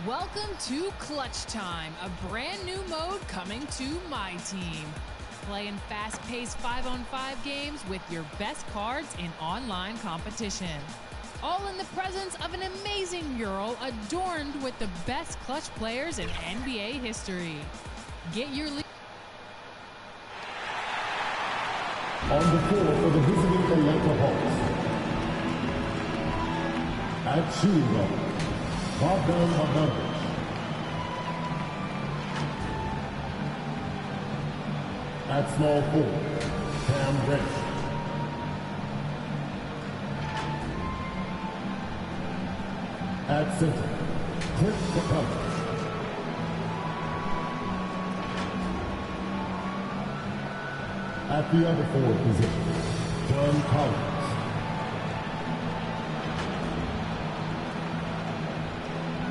Welcome to Clutch Time, a brand new mode coming to my team. Playing fast-paced 5-on-5 games with your best cards in online competition. All in the presence of an amazing mural adorned with the best clutch players in NBA history. Get your On the floor for the visiting Atlanta Hawks. At shooting guard, Bogdan. At small forward, Cam Reddish. At center, Clint Capella. At the other forward position, John Collins.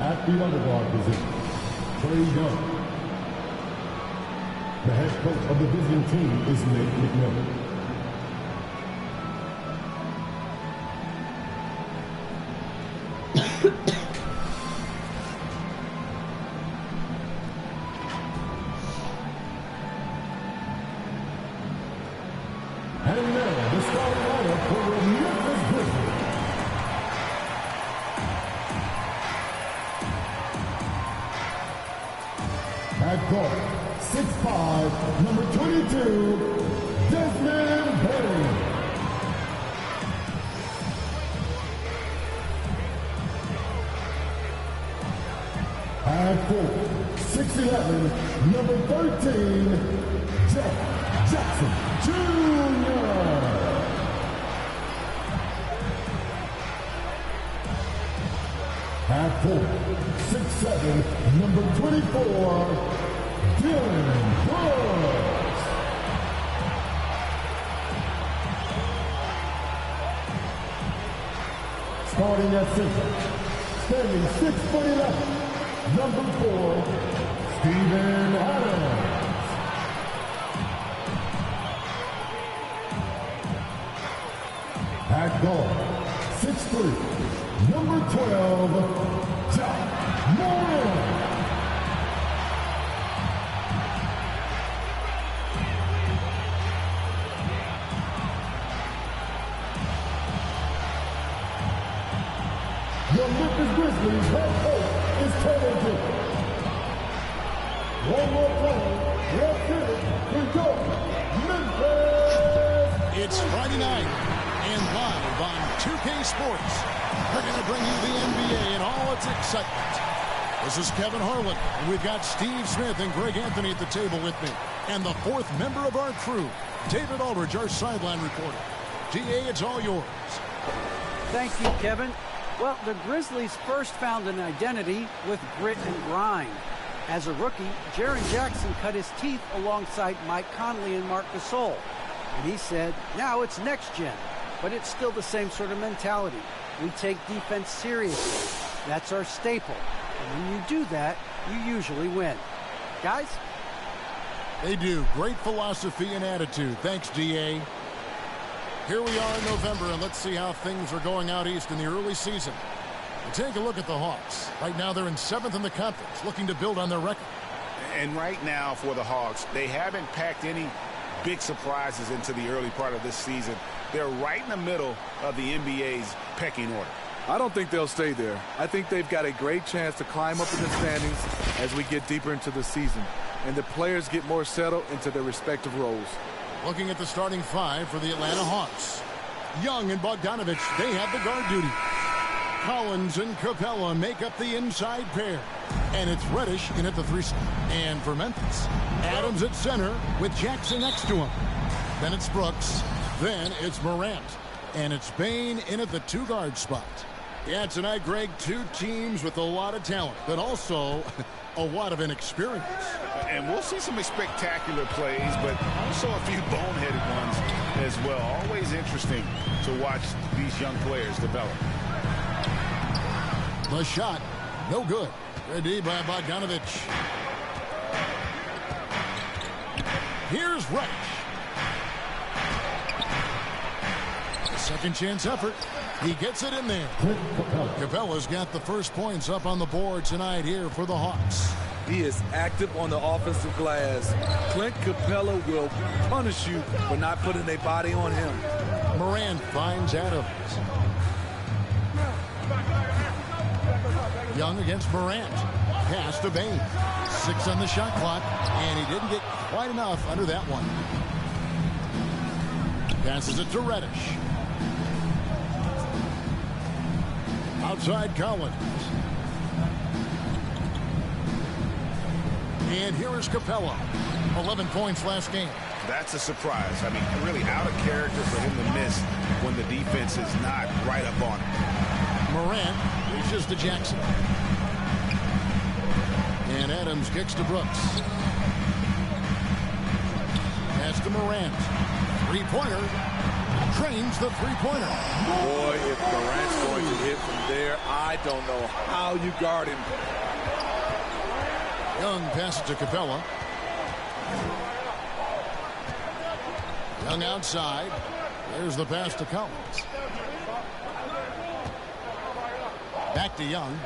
At the other guard position, Trey Young. The head coach of the visiting team is Nate McMillan. And now, the starting lineup for the Memphis Grizzlies. At guard, 6'5", number 22, Desmond Bain. At forward, 6'11", number 13, Jeff Jackson Jr. At forward, 6'7", number 24, Dylan Brooks. Starting at center, standing 6'11", number 4, Steven Adams. At guard, 6'3", number 12, Jack Morris. Your Memphis Grizzlies head coach is Kevin J. One more time, let's get it to go, Memphis! It's Friday night, and live on 2K Sports, we're going to bring you the NBA and all its excitement. This is Kevin Harlan, and we've got Steve Smith and Greg Anthony at the table with me. And the fourth member of our crew, David Aldridge, our sideline reporter. DA, it's all yours. Thank you, Kevin. Well, the Grizzlies first found an identity with grit and grind. As a rookie, Jaren Jackson cut his teeth alongside Mike Conley and Marc Gasol. And he said, now it's next gen, but it's still the same sort of mentality. We take defense seriously. That's our staple. And when you do that, you usually win. Guys? They do. Great philosophy and attitude. Thanks, DA. Here we are in November, and let's see how things are going out east in the early season. We'll take a look at the Hawks. Right now, they're in 7th in the conference, looking to build on their record. And right now, for the Hawks, they haven't packed any big surprises into the early part of this season. They're right in the middle of the NBA's pecking order. I don't think they'll stay there. I think they've got a great chance to climb up in the standings as we get deeper into the season, and the players get more settled into their respective roles. Looking at the starting five for the Atlanta Hawks. Young and Bogdanovich, they have the guard duty. Collins and Capella make up the inside pair. And it's Reddish in at the 3 slot. And for Memphis, Adams at center with Jackson next to him. Then it's Brooks. Then it's Morant. And it's Bain in at the 2 guard spot. Yeah, tonight, Greg, 2 teams with a lot of talent, but also a lot of inexperience. And we'll see some spectacular plays, but also a few boneheaded ones as well. Always interesting to watch these young players develop. The shot, no good. Ready by Bogdanovich. Here's Reddish. A second chance effort. He gets it in there. Capella's got the first points up on the board tonight here for the Hawks. He is active on the offensive glass. Clint Capella will punish you for not putting a body on him. Morant finds Adams. Young against Morant. Pass to Bain. 6 on the shot clock, and he didn't get quite enough under that one. Passes it to Reddish. Outside Collins. And here is Capella. 11 points last game. That's a surprise. I mean, really out of character for him to miss when the defense is not right up on him. Morant reaches to Jackson. And Adams kicks to Brooks. Pass to Morant. Three-pointer. Trains the three-pointer. Boy, if Morant's going to hit from there, I don't know how you guard him. Young passes to Capella. Young outside. There's the pass to Collins. Back to Young.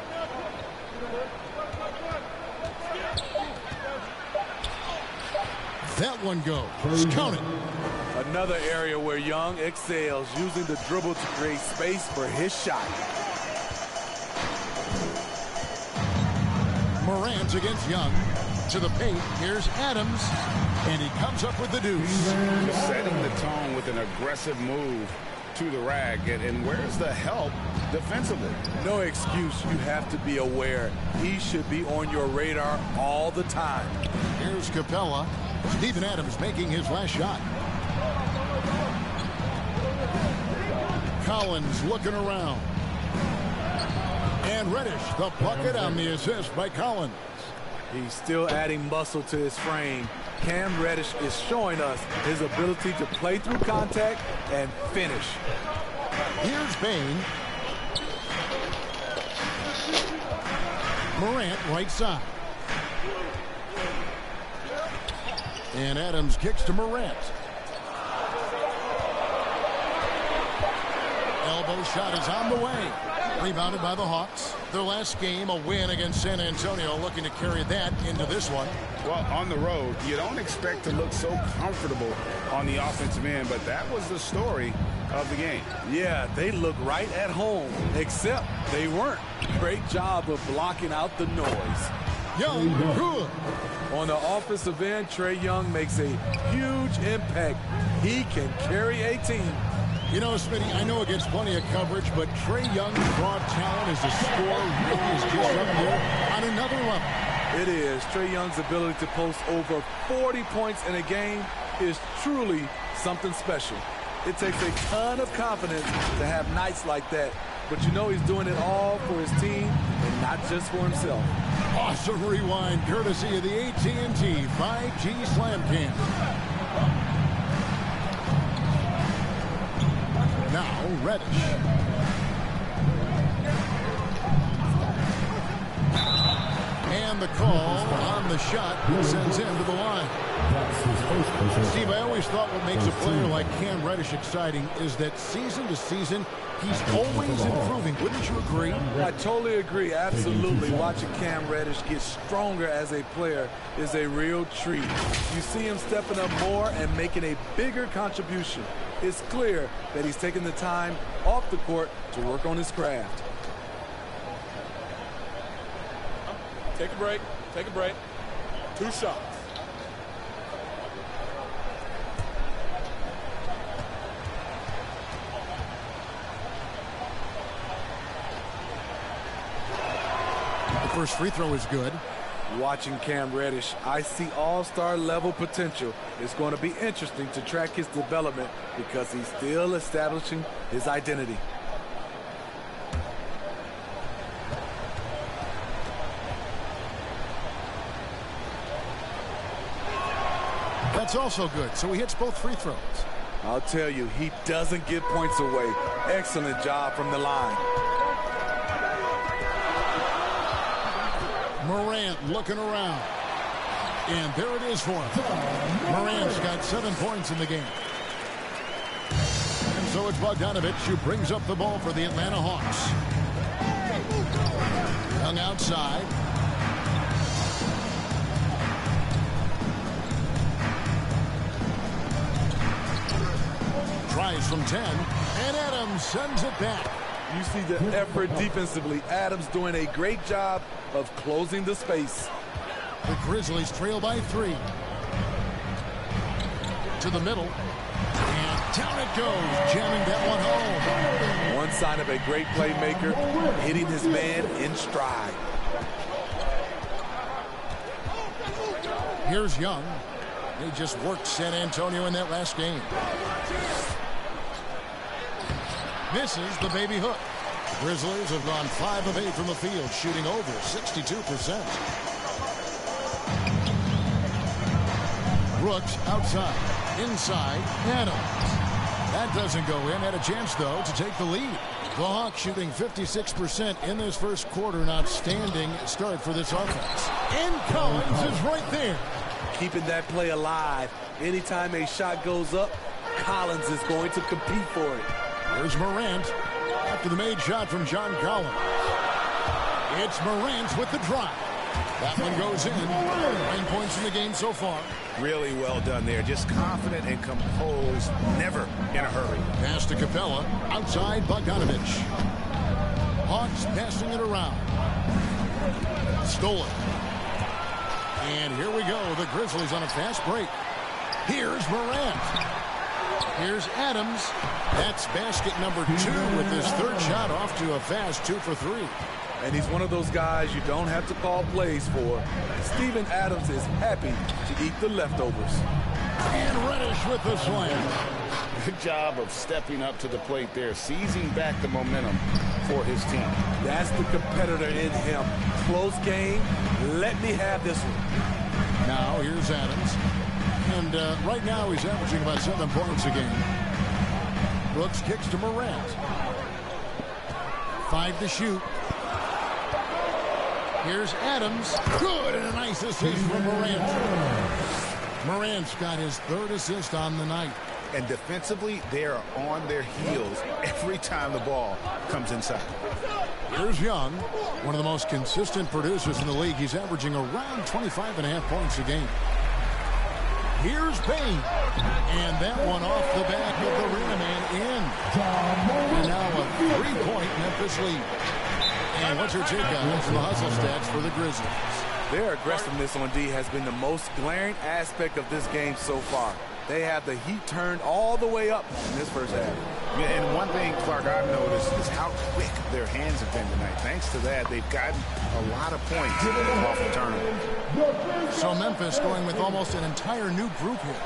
That one goes. Count it. Another area where Young excels, using the dribble to create space for his shot. Morant against Young. To the paint. Here's Adams. And he comes up with the deuce. Setting the tone with an aggressive move to the rack. And where's the help defensively? No excuse. You have to be aware. He should be on your radar all the time. Here's Capella. Steven Adams making his last shot. Collins looking around. And Reddish, the bucket on the assist by Collins. He's still adding muscle to his frame. Cam Reddish is showing us his ability to play through contact and finish. Here's Bain. Morant right side. And Adams kicks to Morant. Elbow shot is on the way. Rebounded by the Hawks. Their last game, a win against San Antonio, looking to carry that into this one. Well, on the road, you don't expect to look so comfortable on the offensive end, but that was the story of the game. Yeah, they look right at home, except they weren't. Great job of blocking out the noise. Young, good. On the offensive end, Trae Young makes a huge impact. He can carry a team. You know, Smitty, I know it gets plenty of coverage, but Trae Young's raw talent as a scorer really is just up there on another level. It is. Trae Young's ability to post over 40 points in a game is truly something special. It takes a ton of confidence to have nights like that, but you know he's doing it all for his team and not just for himself. Awesome rewind, courtesy of the AT&T 5G Slam Cam. Now, Reddish. And the call on the shot sends him to the line. Steve, I always thought what makes a player like Cam Reddish exciting is that season to season, he's always improving. Wouldn't you agree? I totally agree. Absolutely. Watching Cam Reddish get stronger as a player is a real treat. You see him stepping up more and making a bigger contribution. It's clear that he's taking the time off the court to work on his craft. Take a break. Take a break. 2 shots. The first free throw is good. Watching Cam Reddish, I see all-star level potential. It's going to be interesting to track his development because he's still establishing his identity. That's also good, so he hits both free throws. I'll tell you, he doesn't give points away. Excellent job from the line. Morant looking around. And there it is for him. Morant's got 7 points in the game. And So it's Bogdanovich who brings up the ball for the Atlanta Hawks. Young outside. Tries from 10, and Adams sends it back. You see the effort defensively. Adams doing a great job of closing the space. The Grizzlies trail by 3. To the middle. And down it goes, jamming that one home. One sign of a great playmaker, hitting his man in stride. Here's Young. They just worked San Antonio in that last game. Misses the baby hook. The Grizzlies have gone 5 of 8 from the field, shooting over 62%. Brooks outside. Inside, Adams. That doesn't go in. Had a chance, though, to take the lead. The Hawks shooting 56% in this first quarter. An outstanding start for this offense. And Collins is right there. Keeping that play alive. Anytime a shot goes up, Collins is going to compete for it. Here's Morant after the made shot from John Collins. It's Morant with the drive. That one goes in. 9 points in the game so far. Really well done there. Just confident and composed. Never in a hurry. Pass to Capella. Outside Bogdanovich. Hawks passing it around. Stolen. And here we go. The Grizzlies on a fast break. Here's Morant. Here's Adams. That's basket number 2 with his third shot off to a fast 2 for 3. And he's one of those guys you don't have to call plays for. Steven Adams is happy to eat the leftovers. And Reddish with the slam. Good job of stepping up to the plate there, seizing back the momentum for his team. That's the competitor in him. Close game. Let me have this one. Now here's Adams. And right now he's averaging about 7 points a game. Brooks kicks to Morant. 5 to shoot. Here's Adams. Good, and a nice assist from Morant. Morant's got his 3rd assist on the night. And defensively, they are on their heels every time the ball comes inside. Here's Young, one of the most consistent producers in the league. He's averaging around 25.5 points a game. Here's Payne. And that one off the back of the rim and in. And now a 3-point Memphis lead. And what's your take on it from the hustle stats for the Grizzlies? Their aggressiveness on D has been the most glaring aspect of this game so far. They have the heat turned all the way up in this first half. Yeah, and one thing, Clark, I've noticed is how quick their hands have been tonight. Thanks to that, they've gotten a lot of points off the turnover. So Memphis going with almost an entire new group here.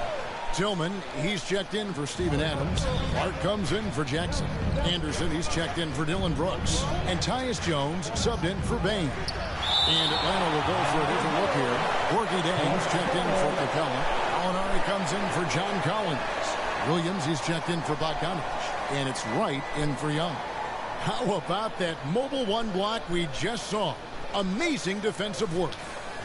Tillman, he's checked in for Steven Adams. Clark comes in for Jackson. Anderson, he's checked in for Dylan Brooks. And Tyus Jones subbed in for Bain. And Atlanta will go for a different look here. Gorgie Dames checked in for Capella. Alinari comes in for John Collins. Williams, he's checked in for Bogdanovich. And it's Wright in for Young. How about that mobile one block we just saw? Amazing defensive work.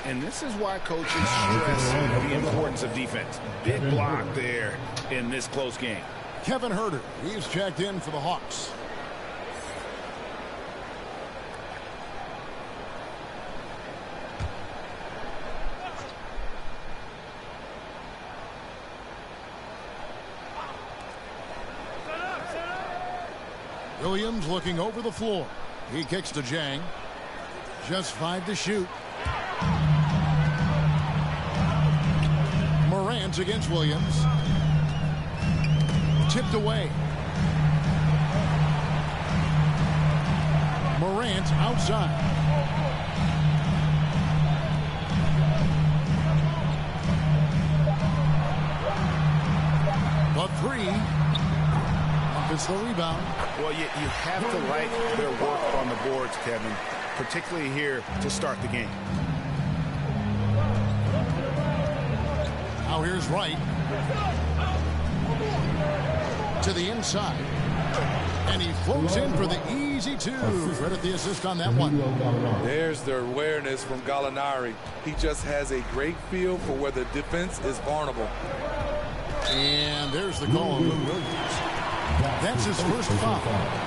And this is why coaches stress the importance of defense. Big block there in this close game. Kevin Huerter, he's checked in for the Hawks. Williams looking over the floor. He kicks to Jang. Just 5 to shoot. Morant against Williams. Tipped away. Morant outside. The 3. It's the rebound. Well, you have to like their work on the boards, Kevin, particularly here to start the game. Now here's Wright. To the inside. And he floats in for the easy 2. Credit the assist on that one. There's the awareness from Gallinari. He just has a great feel for where the defense is vulnerable. And there's the call on Lou Williams. That's his first foul.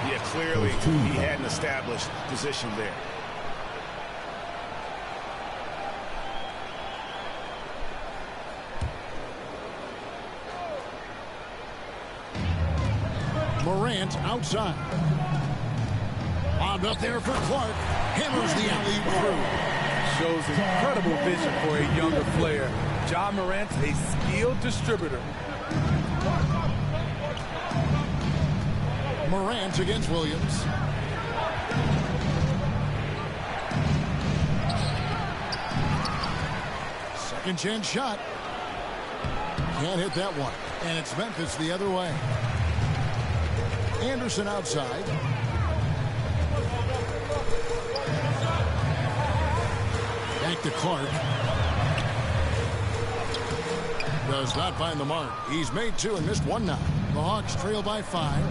Yeah, clearly he hadn't established position there. Morant outside. Lobbed up there for Clark. Hammers the alley-oop through. Shows incredible vision for a younger player. Ja Morant's a skilled distributor. Morant against Williams. Second chance shot. Can't hit that one. And it's Memphis the other way. Anderson outside. Back to Clark. Does not find the mark. He's made two and missed one now. The Hawks trail by 5.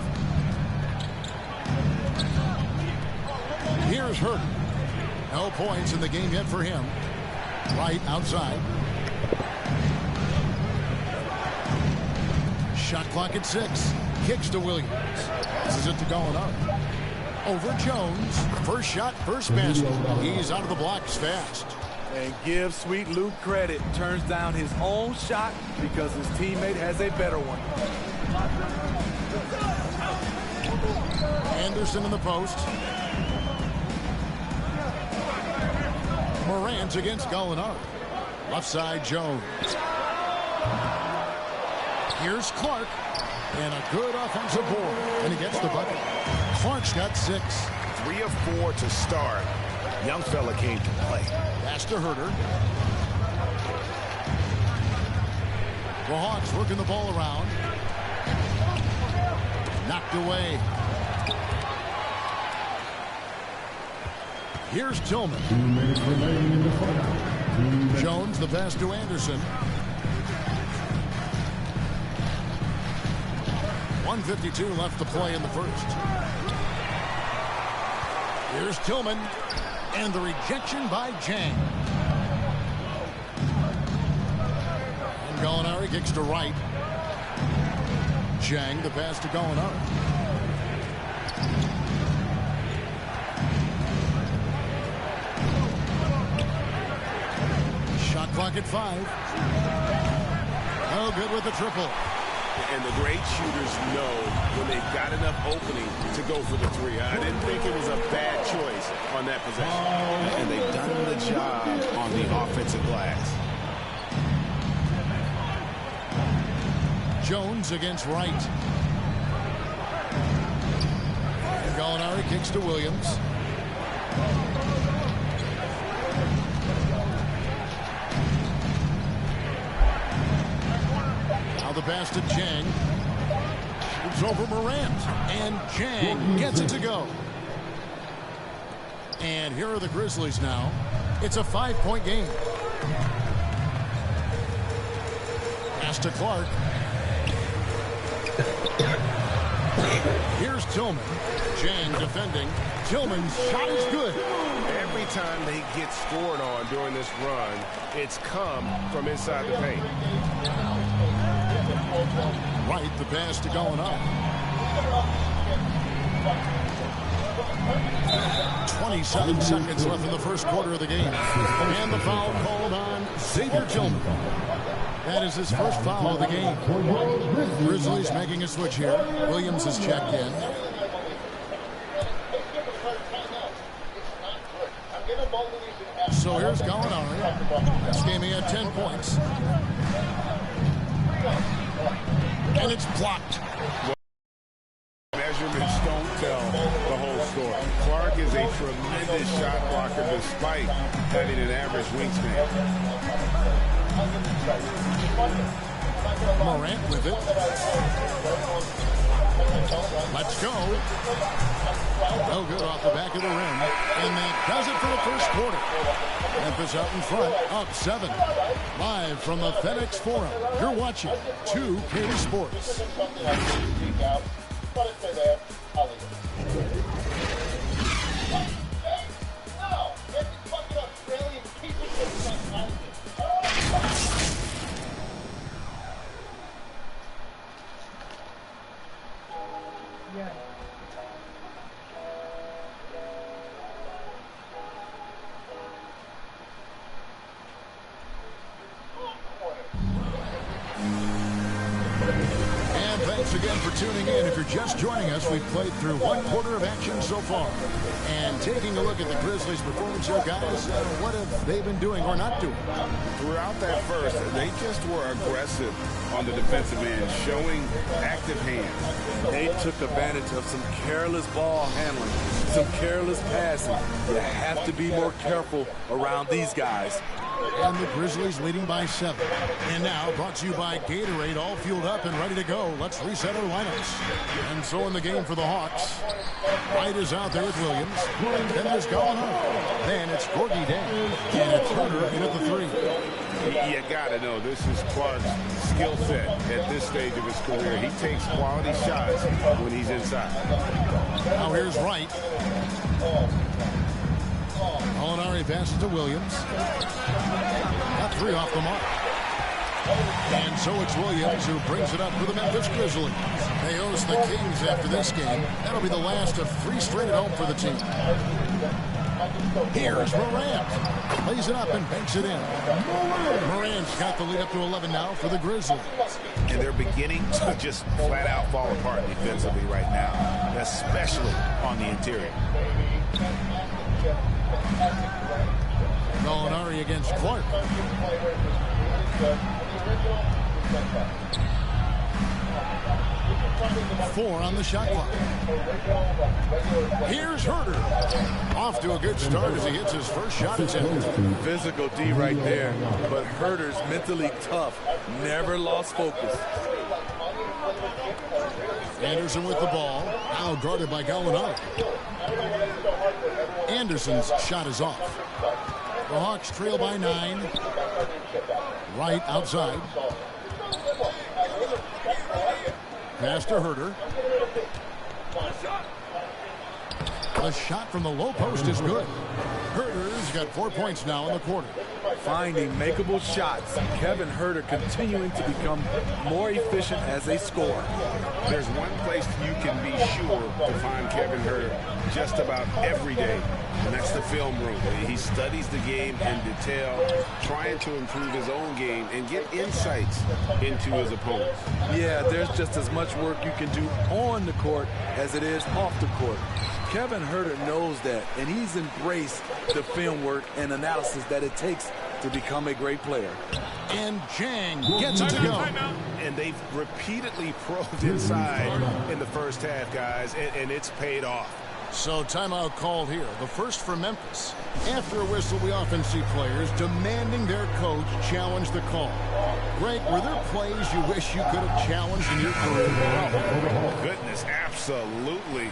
Here's Hurt. No points in the game yet for him. Right outside. Shot clock at 6. Kicks to Williams. This is it to going up. Over Jones. First shot, first basket. He's out of the blocks fast. And give Sweet Luke credit. Turns down his own shot because his teammate has a better one. Anderson in the post. Morant against Gallinari. Left side, Jones. Here's Clark. And a good offensive board. And he gets the bucket. Clark's got 6. 3 of 4 to start. Young fella came to play. Pass to Herter. The Hawks working the ball around. Knocked away. Here's Tillman. 2 minutes remaining in the final. Jones, the pass to Anderson. 1:52 left to play in the first. Here's Tillman. And the rejection by Jang. And Gallinari kicks to right. Jang, the pass to Gallinari. Shot clock at 5. Oh, good with the triple. And the great shooters know when they've got enough opening to go for the 3. I didn't think it was a bad choice on that possession. And they've done the job on the offensive glass. Jones against Wright. And Gallinari kicks to Williams. The pass to Jang. Shoots over Morant. And Jang gets it to go. And here are the Grizzlies now. It's a 5-point game. Pass to Clark. Here's Tillman. Jang defending. Tillman's shot is good. Every time they get scored on during this run, it's come from inside the paint. Right, the pass to Gallinari. 27 seconds left in the first quarter of the game. And the foul called on Xavier Tillman. That is his first foul of the game. Grizzlies making a switch here. Williams is checked in. So here's Gallinari. This game he had 10 points. And it's blocked. Measurements don't tell the whole story. Clark is a tremendous shot blocker despite having an average wingspan. Morant with it. Let's go. No good off the back of the rim. And that does it for the first quarter. Memphis out in front, up 7. Live from the FedEx Forum, you're watching 2K Sports. tuning in. If you're just joining us, we've played through one quarter of action so far. And taking a look at the Grizzlies' performance here, guys, what have they been doing or not doing? Throughout that first, they just were aggressive on the defensive end, showing active hands. They took advantage of some careless ball handling, some careless passing. You have to be more careful around these guys. And the Grizzlies leading by 7. And now brought to you by Gatorade, all fueled up and ready to go. Let's reset our lineups. And so in the game for the Hawks, White is out there with Williams. Then there's Gallinari. Then it's Gorgie Day. And it's Herder in at the 3. You got to know this is Clark's skill set at this stage of his career. He takes quality shots when he's inside. Now here's Wright. Gallinari passes to Williams. Got 3 off the mark. And so it's Williams who brings it up for the Memphis Grizzlies. They host the Kings after this game. That'll be the last of 3 straight at home for the team. Here's Morant. Lays it up and banks it in. Morant's got the lead up to 11 now for the Grizzlies. And they're beginning to just flat out fall apart defensively right now, especially on the interior. Gallinari against Clark. Four on the shot clock. Here's Herder. Off to a good start as he hits his first shot attempt. Physical D right there, but Herder's mentally tough. Never lost focus. Anderson with the ball. Now guarded by Gallinari. Anderson's shot is off. The Hawks trail by 9. Right outside. Pass to Herder. The shot from the low post is good. Herder's got 4 points now in the quarter. Finding makeable shots. Kevin Herder continuing to become more efficient as a scorer. There's one place you can be sure to find Kevin Herder just about every day, and that's the film room. He studies the game in detail, trying to improve his own game and get insights into his opponents. Yeah, there's just as much work you can do on the court as it is off the court. Kevin Herder knows that, and he's embraced the film work and analysis that it takes to become a great player. And Jang gets it to go. And they've repeatedly probed inside in the first half, guys, and it's paid off. So timeout called here, the first for Memphis. After a whistle, we often see players demanding their coach challenge the call. Greg, were there plays you wish you could have challenged in your career? Oh, goodness, absolutely.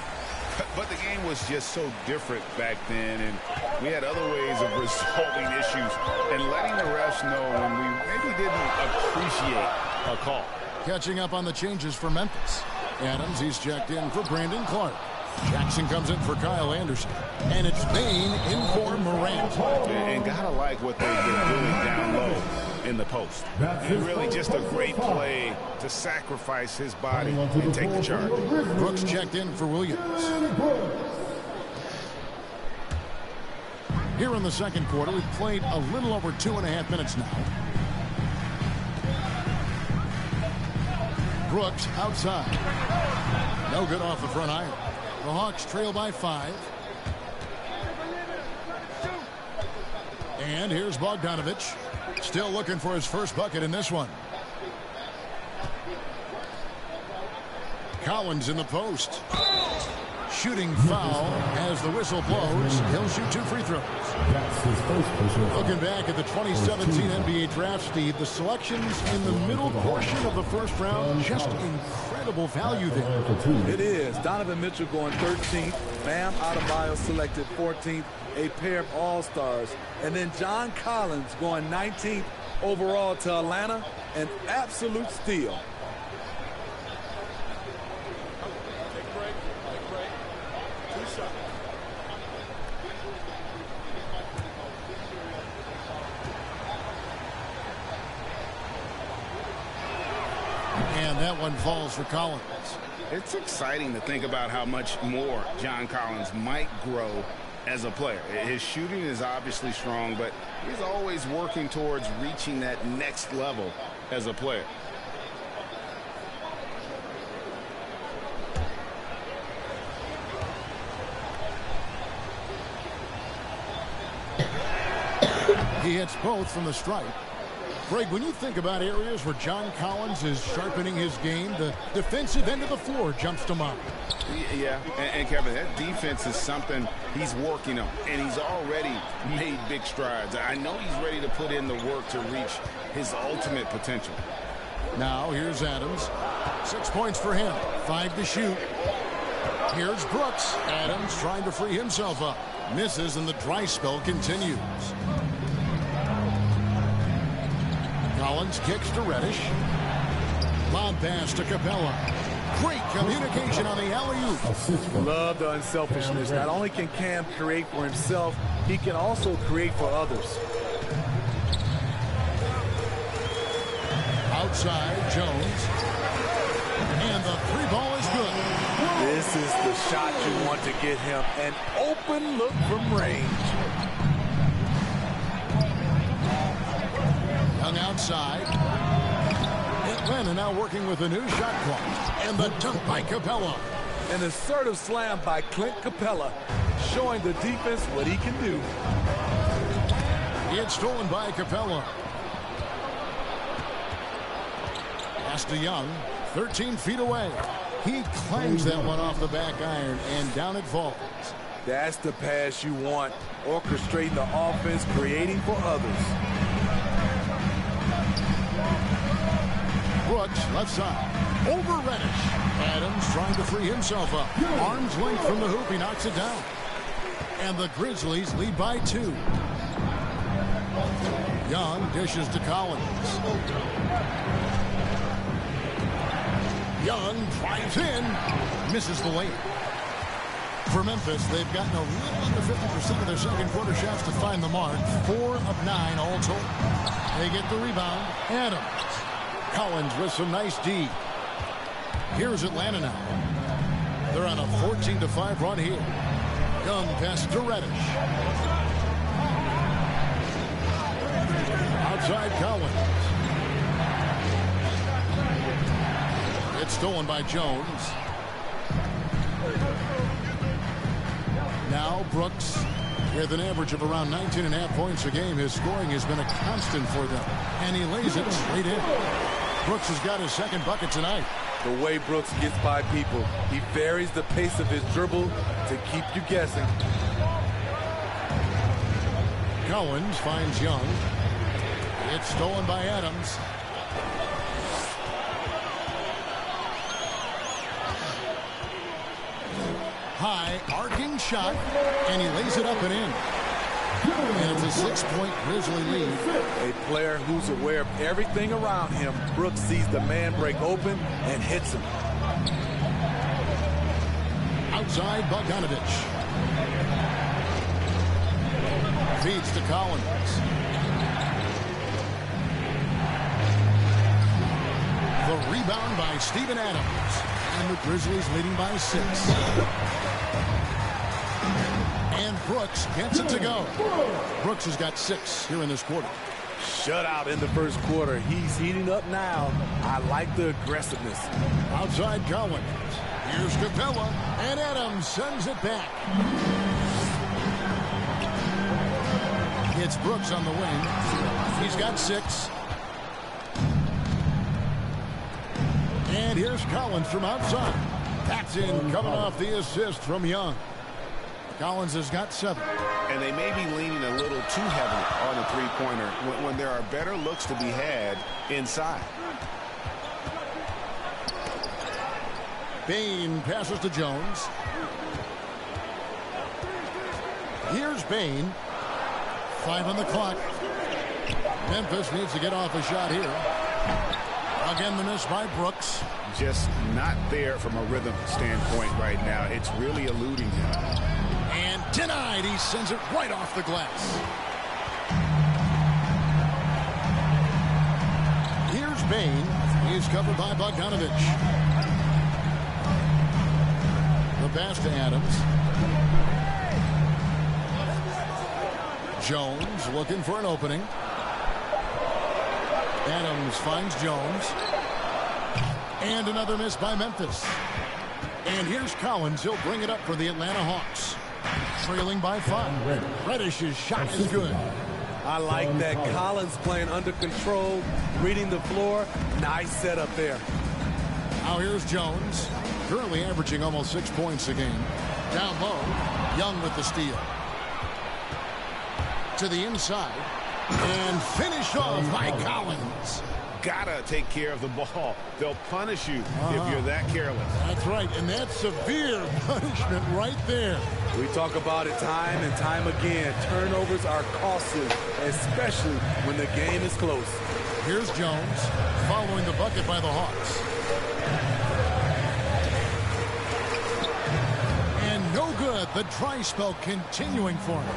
But the game was just so different back then, and we had other ways of resolving issues and letting the refs know when we maybe didn't appreciate a call. Catching up on the changes for Memphis. Adams, he's checked in for Brandon Clark. Jackson comes in for Kyle Anderson. And it's Bain in for Morant. And gotta like what they've been doing down low in the post. And really just a great play to sacrifice his body and take the charge. Brooks checked in for Williams. Here in the second quarter, we've played a little over 2.5 minutes now. Brooks outside. No good off the front iron. The Hawks trail by 5. And here's Bogdanovich. Still looking for his first bucket in this one. Collins in the post. Shooting foul as the whistle blows. He'll shoot 2 free throws. Looking back at the 2017 NBA draft, Steve, the selections in the middle portion of the first round, just incredible value there. It is. Donovan Mitchell going 13th. Bam Adebayo selected 14th. A pair of all-stars. And then John Collins going 19th overall to Atlanta. An absolute steal. And that one falls for Collins. It's exciting to think about how much more John Collins might grow as a player. His shooting is obviously strong, but he's always working towards reaching that next level as a player. He hits both from the stripe. Greg, when you think about areas where John Collins is sharpening his game, the defensive end of the floor jumps to mind. Yeah, and Kevin, that defense is something he's working on, and he's already made big strides. I know he's ready to put in the work to reach his ultimate potential. Now here's Adams. 6 points for him. 5 to shoot. Here's Brooks. Adams trying to free himself up. Misses, and the dry spell continues. Collins kicks to Reddish. Lob pass to Capella. Great communication on the alley-oop. Love the unselfishness. Not only can Cam create for himself, he can also create for others. Outside, Jones. And the three ball is good. This is the shot you want to get him. An open look from range. Young outside. Atlanta now working with a new shot clock. And the dunk by Capella. An assertive slam by Clint Capella, showing the defense what he can do. It's stolen by Capella. Pass to Young, 13 feet away. He clangs that one off the back iron, and down it falls. That's the pass you want. Orchestrating the offense, creating for others. Brooks, left side. Over Reddish. Adams trying to free himself up. Arm's length from the hoop. He knocks it down. And the Grizzlies lead by 2. Young dishes to Collins. Young drives in. Misses the layup. For Memphis, they've gotten a little under 50% of their second quarter shots to find the mark. 4 of 9 all told. They get the rebound. Adams. Collins with some nice D. Here's Atlanta now. They're on a 14-5 run here. Young pass to Reddish. Outside Collins. It's stolen by Jones. Now Brooks with an average of around 19.5 points a game. His scoring has been a constant for them. And he lays it straight in. Brooks has got his second bucket tonight. The way Brooks gets by people, he varies the pace of his dribble to keep you guessing. Collins finds Young. It's stolen by Adams. High, arcing shot, and he lays it up and in. And it's a 6-point Grizzly lead. A player who's aware of everything around him. Brooks sees the man break open and hits him. Outside Bogdanovich. Feeds to Collins. The rebound by Steven Adams. And the Grizzlies leading by 6. And Brooks gets it to go. Brooks has got 6 here in this quarter. Shutout in the first quarter. He's heating up now. I like the aggressiveness. Outside Collins. Here's Capella. And Adams sends it back. It's Brooks on the wing. He's got 6. And here's Collins from outside. That's in, coming off the assist from Young. Collins has got 7. And they may be leaning a little too heavily on the three-pointer when there are better looks to be had inside. Bain passes to Jones. Here's Bain. 5 on the clock. Memphis needs to get off a shot here. Again, the miss by Brooks. Just not there from a rhythm standpoint right now. It's really eluding him. And denied. He sends it right off the glass. Here's Bain. He's covered by Bogdanovich. The pass to Adams. Jones looking for an opening. Adams finds Jones. And another miss by Memphis. And here's Collins. He'll bring it up for the Atlanta Hawks. Trailing by 5. Reddish's shot is good. I like that. Collins playing under control, reading the floor. Nice setup there. Now here's Jones, currently averaging almost 6 points a game. Down low, Young with the steal. To the inside, and finished off by Collins. Gotta take care of the ball. They'll punish you if you're that careless. That's right, and that's severe punishment right there. We talk about it time and time again. Turnovers are costly, especially when the game is close. Here's Jones, following the bucket by the Hawks. And no good. The dry spell continuing for him.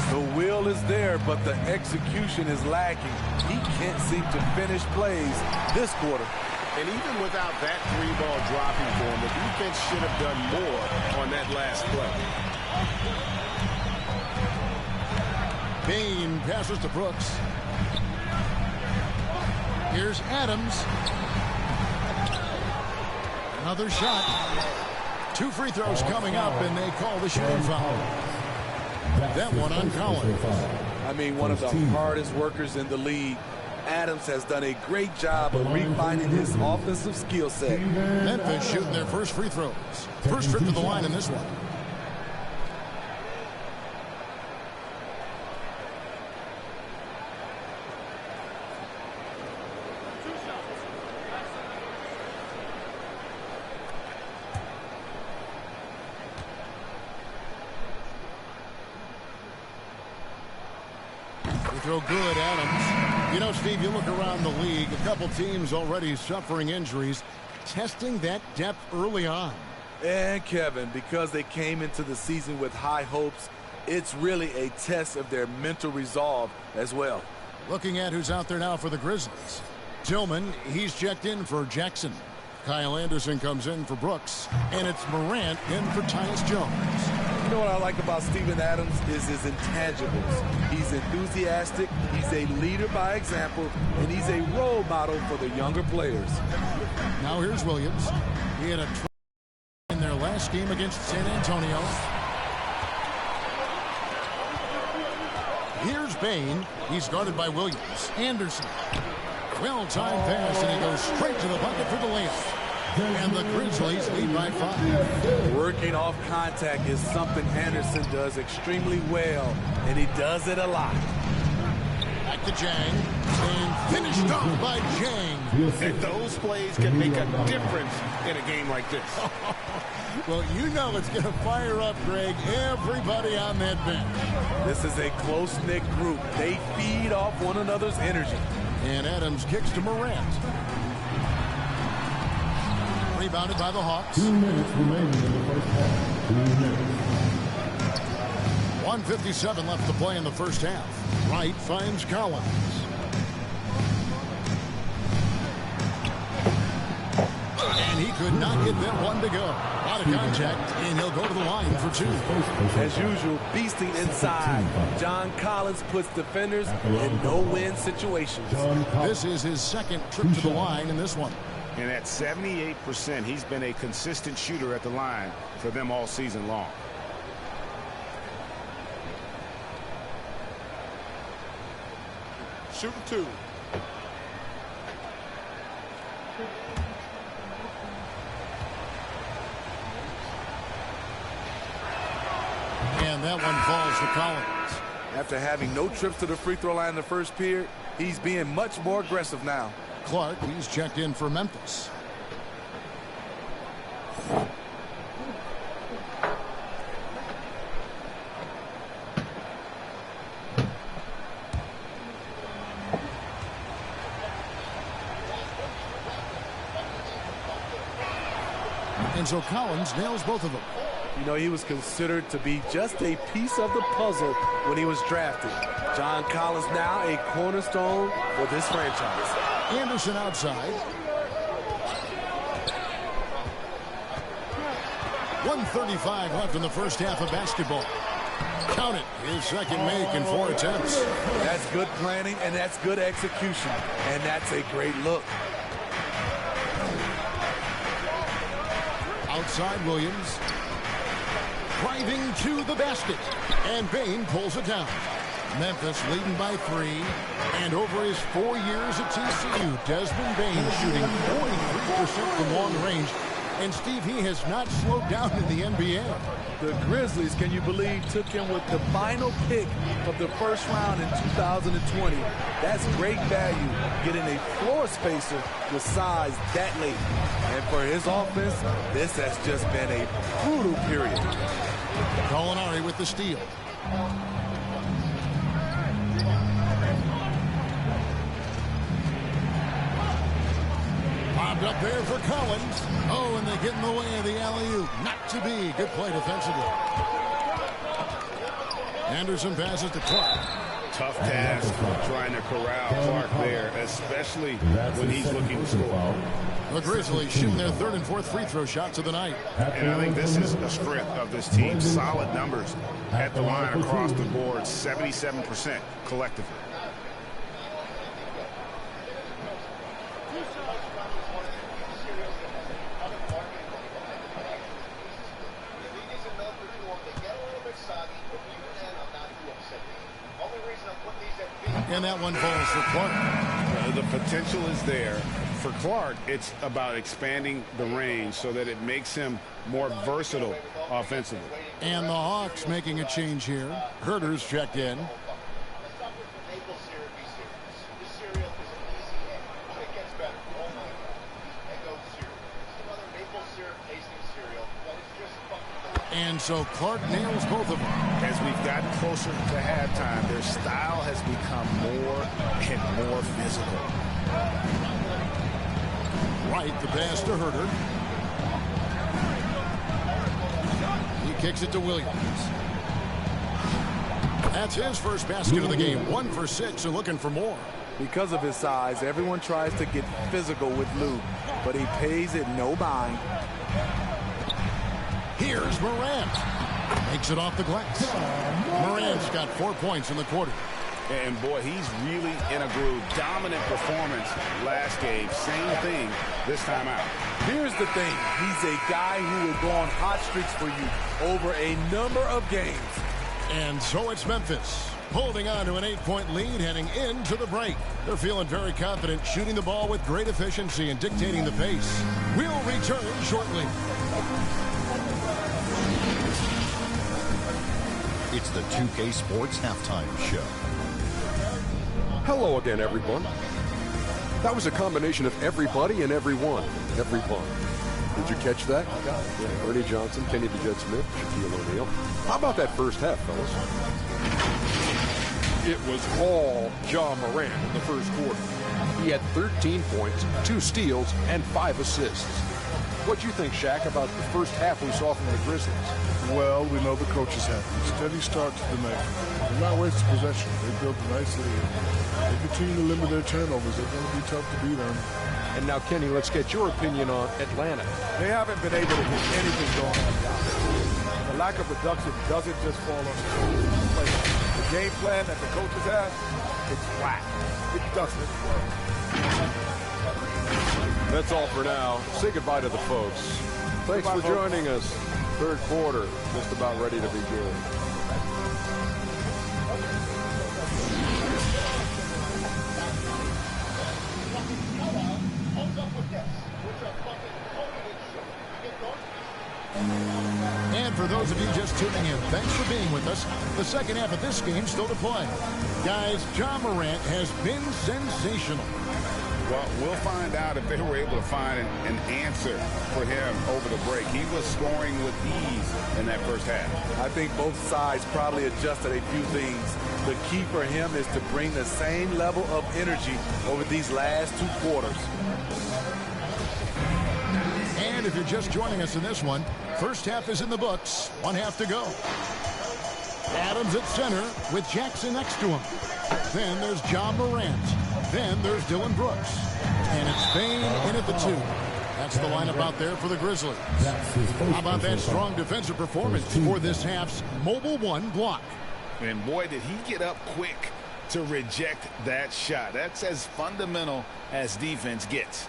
The will is there, but the execution is lacking. He can't seem to finish plays this quarter. And even without that three-ball dropping for him, the defense should have done more on that last play. Bain passes to Brooks. Here's Adams. Another shot. 2 free throws coming up, and they call the shooting foul. That one on Collins. I mean, one of the hardest workers in the league. Adams has done a great job of refining his offensive skill set. Memphis shooting their first free throws. First trip to the line in this one. Throw good, Adams. You know, Steve, you look around the league, a couple teams already suffering injuries, testing that depth early on. And Kevin, because they came into the season with high hopes, it's really a test of their mental resolve as well. Looking at who's out there now for the Grizzlies. Tillman, he's checked in for Jackson. Kyle Anderson comes in for Brooks. And it's Morant in for Tyus Jones. You know what I like about Steven Adams is his intangibles. He's enthusiastic, he's a leader by example, and he's a role model for the younger players. Now here's Williams. He had a try in their last game against San Antonio. Here's Bain. He's guarded by Williams. Anderson. Well-timed pass, and he goes straight to the bucket for the layup. And the Grizzlies lead by 5. Working off contact is something Anderson does extremely well, and he does it a lot. Back to Jang. And finished off by Jang. And those plays can make a difference in a game like this. Well, you know it's going to fire up, Greg, everybody on that bench. This is a close-knit group. They feed off one another's energy. And Adams kicks to Morant. Rebounded by the Hawks. 2 minutes remaining in the first half. 2 minutes. 1:57 left to play in the first half. Wright finds Collins. And he could not get that one to go. Out of contact, and he'll go to the line for 2. As usual, beasting inside. John Collins puts defenders in no-win situations. This is his second trip to the line in this one. And at 78%, he's been a consistent shooter at the line for them all season long. Shooting 2. And that one falls for Collins. After having no trips to the free throw line in the first period, he's being much more aggressive now. Clark, he's checked in for Memphis. And so Collins nails both of them. You know, he was considered to be just a piece of the puzzle when he was drafted. John Collins now a cornerstone for this franchise. Anderson outside. 1:35 left in the first half of basketball. Count it. His second make in 4 attempts. That's good planning, and that's good execution. And that's a great look. Outside Williams. Driving to the basket. And Bain pulls it down. Memphis leading by 3. And over his 4 years at TCU, Desmond Bain shooting 43% from long range. And Steve, he has not slowed down in the NBA. The Grizzlies, can you believe, took him with the final pick of the first round in 2020. That's great value, getting a floor spacer with size that late. And for his offense, this has just been a brutal period. Gallinari with the steal. Bobbed up there for Collins. Oh, and they get in the way of the alley-oop. Not to be. Good play defensively. Anderson passes to Clark. Tough task trying to corral Clark there, especially when he's looking to score. The Grizzlies shooting their 3rd and 4th free throw shots of the night. And I think this is a strength of this team. Solid numbers at the line across the board, 77% collectively. And that one falls for Clark. The potential is there. For Clark, it's about expanding the range so that it makes him more versatile offensively. And the Hawks making a change here. Herter's checked in. And so Clark nails both of them. As we've gotten closer to halftime, their style has become more and more physical. Right, the pass to Herter. He kicks it to Williams. That's his first basket of the game. 1 for 6 and looking for more. Because of his size, everyone tries to get physical with Lou, but he pays it no mind. Here's Morant. Makes it off the glass. Morant's got 4 points in the quarter. And boy, he's really in a groove. Dominant performance last game. Same thing this time out. Here's the thing. He's a guy who will go on hot streaks for you over a number of games. And so it's Memphis holding on to an 8-point lead heading into the break. They're feeling very confident, shooting the ball with great efficiency and dictating the pace. We'll return shortly. It's the 2K Sports Halftime Show. Hello again, everyone. That was a combination of everybody and everyone. Everyone. Did you catch that? Yeah, Ernie Johnson, Kenny the Jet Smith, Shaquille O'Neal. How about that first half, fellas? It was all John Morant in the first quarter. He had 13 points, 2 steals, and 5 assists. What do you think, Shaq, about the first half we saw from the Grizzlies? Well, we know the coach is happy. Steady start to the night. They're not wasting possession. They built a nice lead. They continue to limit their turnovers. They're going to be tough to beat on. And now, Kenny, let's get your opinion on Atlanta. They haven't been able to get anything going on the offense. The lack of production doesn't just fall on the play. The game plan that the coaches have, it's flat. It doesn't work. That's all for now. Say goodbye to the folks. Thanks for joining us. Third quarter, just about ready to begin. And for those of you just tuning in, thanks for being with us. The second half of this game still to play. Guys, John Morant has been sensational. Well, we'll find out if they were able to find an answer for him over the break. He was scoring with ease in that first half. I think both sides probably adjusted a few things. The key for him is to bring the same level of energy over these last 2 quarters. And if you're just joining us in this one, first half is in the books. 1 half to go. Adams at center with Jackson next to him. Then there's John Morant. Then there's Dylan Brooks. And it's Bain in at the 2. That's the lineup out there for the Grizzlies. How about that strong defensive performance for this half's mobile 1 block? And boy, did he get up quick to reject that shot. That's as fundamental as defense gets.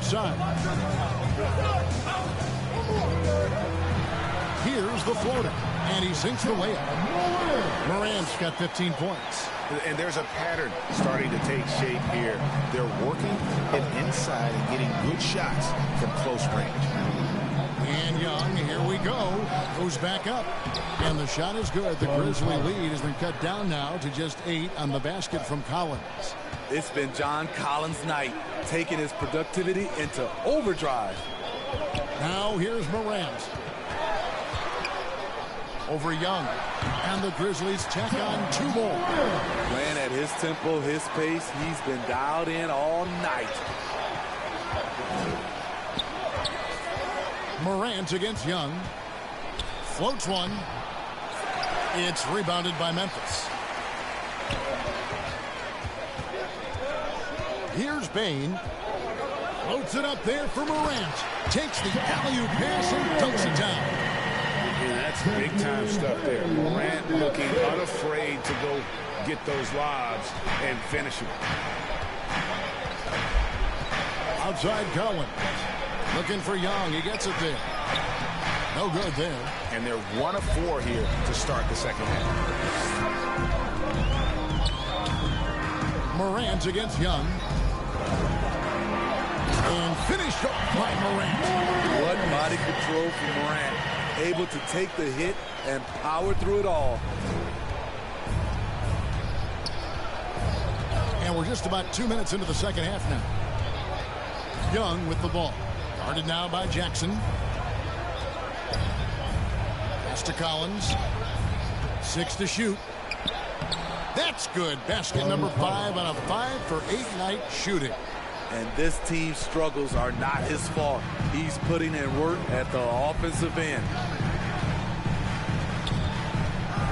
side. Here's the floater, and he sinks the layup. Morant's got 15 points. And there's a pattern starting to take shape here. They're working it inside and getting good shots from close range. And Young, here we go, goes back up. And the shot is good. The Grizzly lead has been cut down now to just 8 on the basket from Collins. It's been John Collins' night, taking his productivity into overdrive. Now here's Morant. Over Young. And the Grizzlies tack on 2 more. Playing at his tempo, his pace, he's been dialed in all night. Morant against Young. Floats one. It's rebounded by Memphis. Here's Bain. Floats it up there for Morant. Takes the alley-oop pass and dunks it down. And that's big-time stuff there. Morant looking unafraid to go get those lobs and finish them. Outside Collins. Looking for Young. He gets it there. No good there. And they're 1 of 4 here to start the second half. Morant against Young. And finished off by Morant. What body control from Morant. Able to take the hit and power through it all. And we're just about 2 minutes into the second half now. Young with the ball. Guarded now by Jackson. Pass to Collins. 6 to shoot. That's good. Basket number 5 on a 5-for-8 night shooting. And this team's struggles are not his fault. He's putting in work at the offensive end.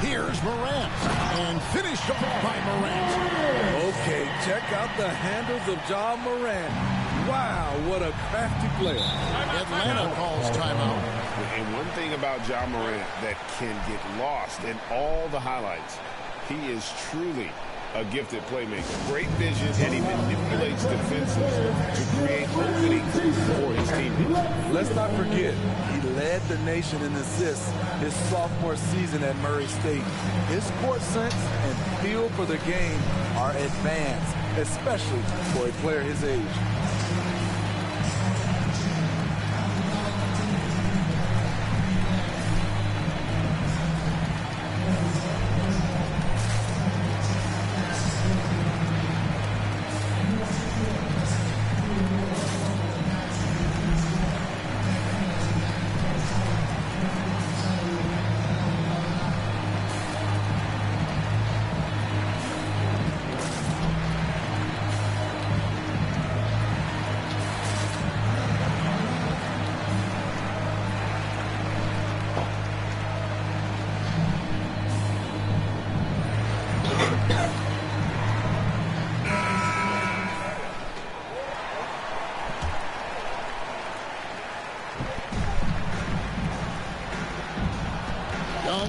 Here's Morant. And finished off by Morant. Okay, check out the handles of John Morant. Wow, what a crafty player. Atlanta calls timeout. And one thing about John Morant that can get lost in all the highlights, he is truly a gifted playmaker. Great vision, and he manipulates defenses to create openings for his teammates. Let's not forget, he led the nation in assists his sophomore season at Murray State. His court sense and feel for the game are advanced, especially for a player his age.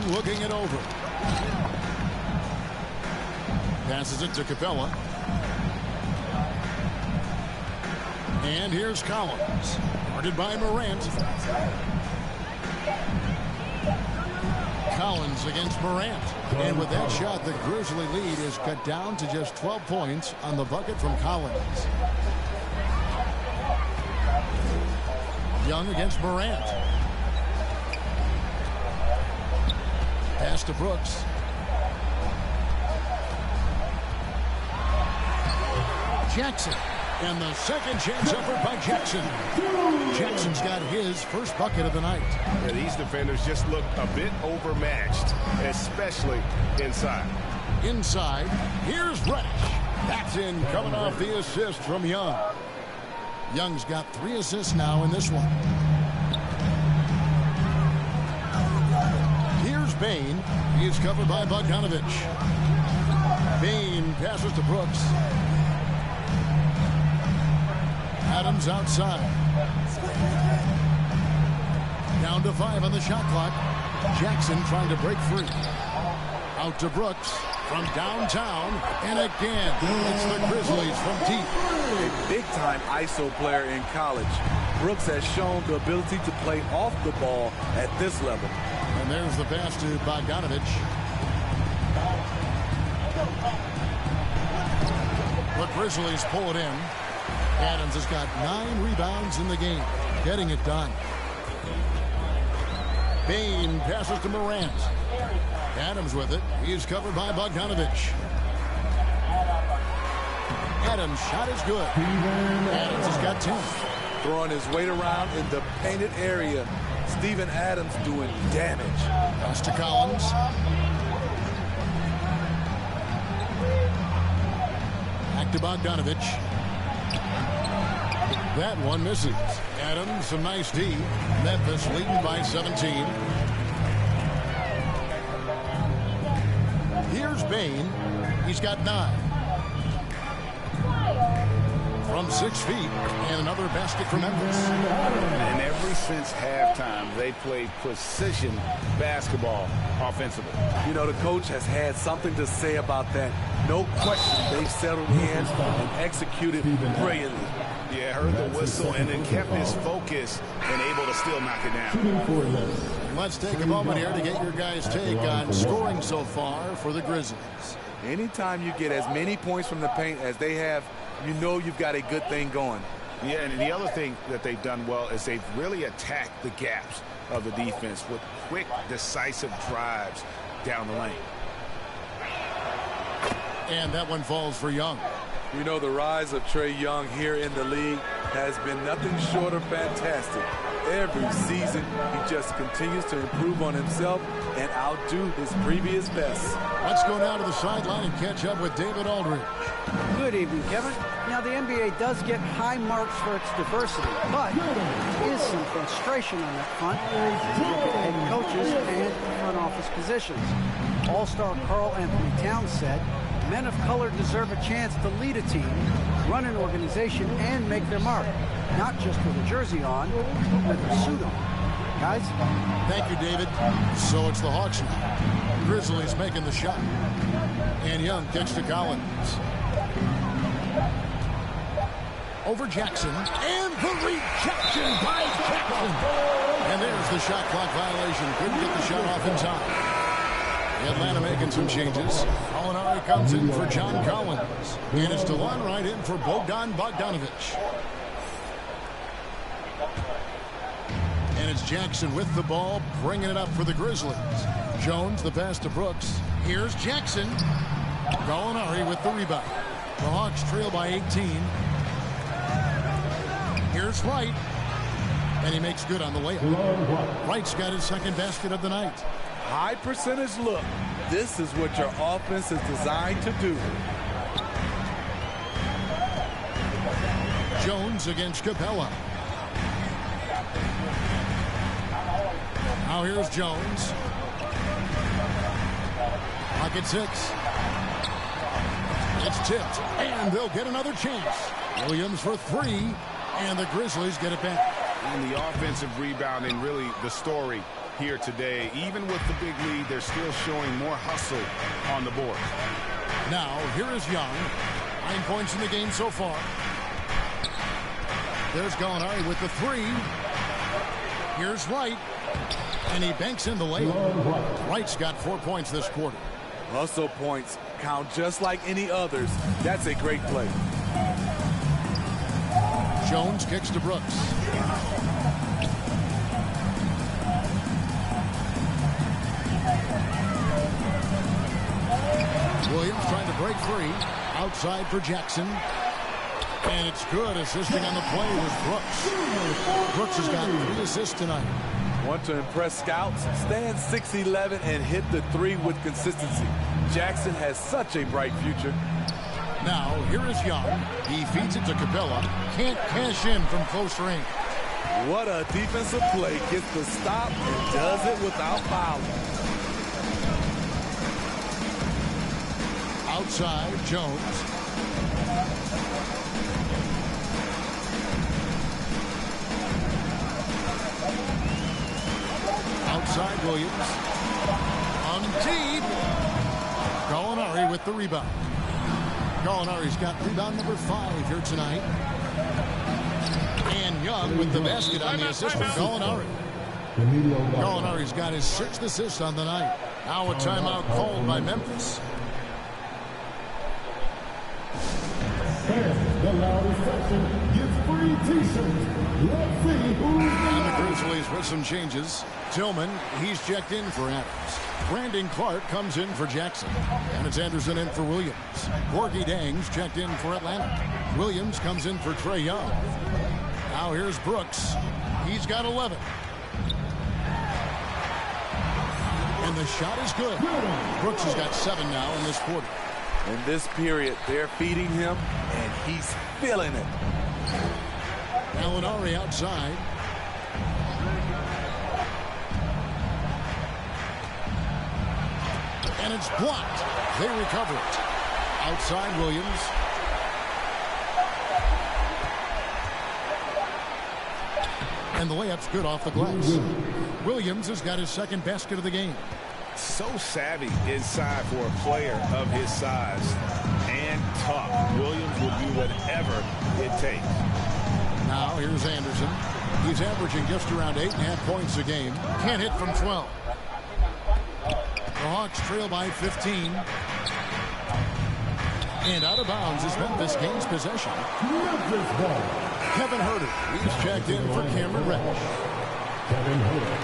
Looking it over. Passes it to Capella. And here's Collins. Guarded by Morant. Collins against Morant. And with that shot, the Grizzly lead is cut down to just 12 points on the bucket from Collins. Young against Morant. Pass to Brooks. Jackson. And the second chance effort by Jackson. Jackson's got his first bucket of the night. Yeah, these defenders just look a bit overmatched, especially inside. Inside, here's Reddish. That's in, coming off the assist from Young. Young's got 3 assists now in this one. Bain. He is covered by Bogdanovich. Bain passes to Brooks. Adams outside. Down to 5 on the shot clock. Jackson trying to break free. Out to Brooks. from downtown, and again, it's the Grizzlies from deep. A big-time ISO player in college. Brooks has shown the ability to play off the ball at this level. And there's the pass to Bogdanovich. The Grizzlies pull it in. Adams has got 9 rebounds in the game, getting it done. Bain passes to Morant. Adams with it. He's covered by Bogdanovich. Adams' shot is good. Adams has got 10. Throwing his weight around in the painted area. Steven Adams doing damage. Pass to Collins. Back to Bogdanovich. That one misses. Adams, a nice D. Memphis leading by 17. Here's Bain. He's got 9. From 6 feet, and another basket for Memphis. And ever since halftime, they played precision basketball offensively. You know, the coach has had something to say about that. No question, they've settled in and executed brilliantly. Yeah, heard the whistle and then kept his focus and able to still knock it down. Let's take a moment here to get your guys' take on scoring so far for the Grizzlies. Anytime you get as many points from the paint as they have, you know you've got a good thing going. Yeah, and the other thing that they've done well is they've really attacked the gaps of the defense with quick, decisive drives down the lane. And that one falls for Young. You know, the rise of Trae Young here in the league has been nothing short of fantastic. Every season, he just continues to improve on himself and outdo his previous best. Let's go down to the sideline and catch up with David Aldridge. Good evening, Kevin. Now, the NBA does get high marks for its diversity, but there is some frustration on that front as you look at head coaches and front office positions. All-star Karl Anthony Towns said, men of color deserve a chance to lead a team, run an organization, and make their mark. Not just with a jersey on, but with a suit on. Guys? Thank you, David. So it's the Hawks now. Grizzlies making the shot. And Young kicks to Collins. Over Jackson. And the rejection by Jackson. And there's the shot clock violation. Couldn't get the shot off in time. Atlanta making some changes. Molinari comes in for John Collins. And it's DeLon Wright in for Bogdanovich. And it's Jackson with the ball, bringing it up for the Grizzlies. Jones, the pass to Brooks. Here's Jackson. Molinari with the rebound. The Hawks trail by 18. Here's Wright. And he makes good on the layup. Wright's got his second basket of the night. High percentage look. This is what your offense is designed to do. Jones against Capella. Now here's Jones. Pocket 6. It's tipped, and they'll get another chance. Williams for 3, and the Grizzlies get it back. And the offensive rebounding, really the story here today. Even with the big lead, they're still showing more hustle on the board. Now, here is Young. 9 points in the game so far. There's Gallinari with the 3. Here's Wright. And he banks in the layup. Wright's got 4 points this quarter. Hustle points count just like any others. That's a great play. Jones kicks to Brooks. Williams trying to break free. Outside for Jackson. And it's good. Assisting on the play was Brooks. Brooks has got 3 assists tonight. Want to impress scouts? Stand 6'11" and hit the 3 with consistency. Jackson has such a bright future. Now, here is Young. He feeds it to Capella. Can't cash in from close range. What a defensive play. Gets the stop and does it without fouling. Outside, Jones. Outside, Williams. On deep. Gallinari with the rebound. Gallinari's got rebound number 5 here tonight. And Young with the basket on the assist from Gallinari. Gallinari's got his 6th assist on the night. Now a timeout called by Memphis. The loudest section gets free t-shirts. Let's see who's And the Grizzlies with some changes. Tillman, he's checked in for Adams. Brandon Clark comes in for Jackson. And it's Anderson in for Williams. Gorgie Dang's checked in for Atlanta. Williams comes in for Trae Young. Now here's Brooks. He's got 11. And the shot is good. Brooks has got 7 now in this quarter. In this period, they're feeding him, and he's feeling it. Gallinari outside. And it's blocked. They recover it. Outside Williams. And the layup's good off the glass. Williams has got his 2nd basket of the game. So savvy inside for a player of his size and tough. Williams will do whatever it takes. Now here's Anderson. He's averaging just around 8.5 points a game. Can't hit from 12. The Hawks trail by 15. And out of bounds as Memphis gains possession. Kevin Huerter. He's checked in for Cameron Reddish. Kevin Huerter.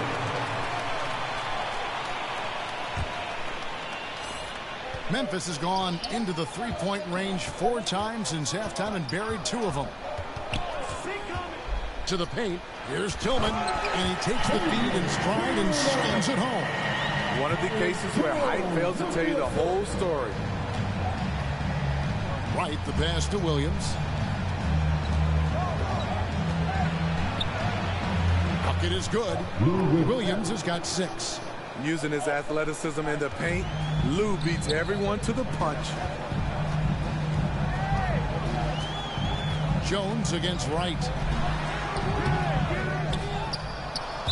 Memphis has gone into the 3-point range 4 times since halftime and buried 2 of them. To the paint. Here's Tillman. And he takes the feed in stride and slams it home. One of the cases where height fails to tell you the whole story. Wright, the pass to Williams. Bucket is good. Williams has got 6. Using his athleticism in the paint, Lou beats everyone to the punch. Jones against Wright.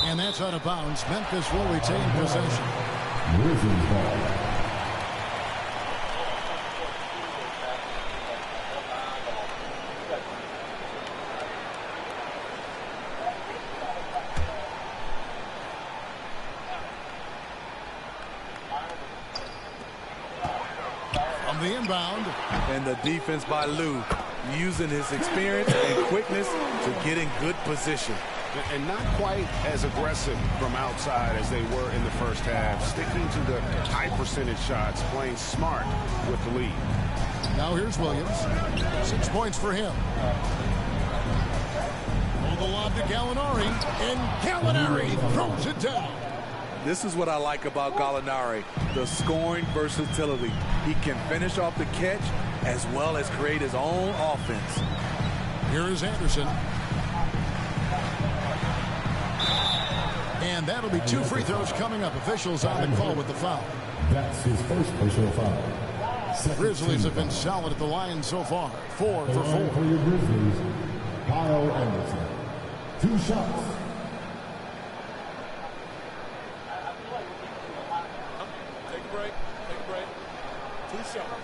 And that's out of bounds. Memphis will retain possession. Grizzlies ball. The inbound. And the defense by Lou, using his experience and quickness to get in good position. And not quite as aggressive from outside as they were in the first half. Sticking to the high percentage shots, playing smart with the lead. Now here's Williams. 6 points for him. Pull the lob to Gallinari. And Gallinari throws it down. This is what I like about Gallinari, the scoring versatility. He can finish off the catch as well as create his own offense. Here is Anderson. And that'll be 2 free throws coming up. Officials on the call with the foul. That's his first personal foul. Grizzlies have been solid at the line so far. 4 for 4. For your Grizzlies, Kyle Anderson. 2 shots. Take a break. Take a break. 2 shots.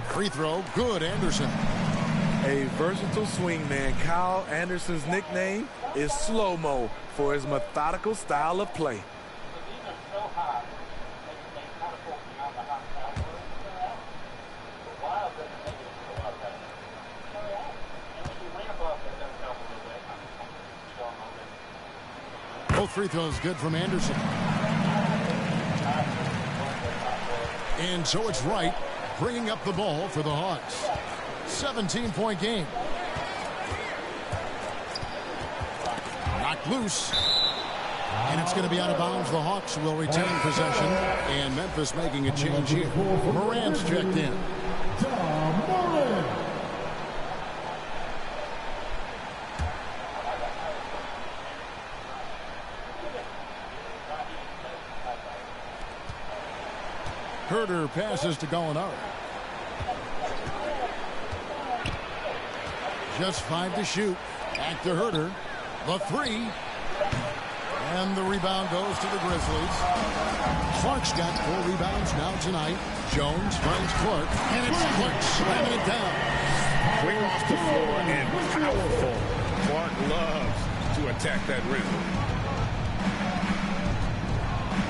Free throw, good, Anderson. A versatile swingman, Kyle Anderson's nickname is Slow-Mo for his methodical style of play. Both free throws good from Anderson. And so it's Wright bringing up the ball for the Hawks. 17-point game. Knocked loose. And it's going to be out of bounds. The Hawks will retain possession. And Memphis making a change here. Morant's checked in. Huerter passes to Gallinari. Just 5 to shoot. Back to Herter. The 3. And the rebound goes to the Grizzlies. Clark's got 4 rebounds now tonight. Jones finds Clark. And it's Clark slamming it down. Quick off the floor and powerful. Clark loves to attack that rim.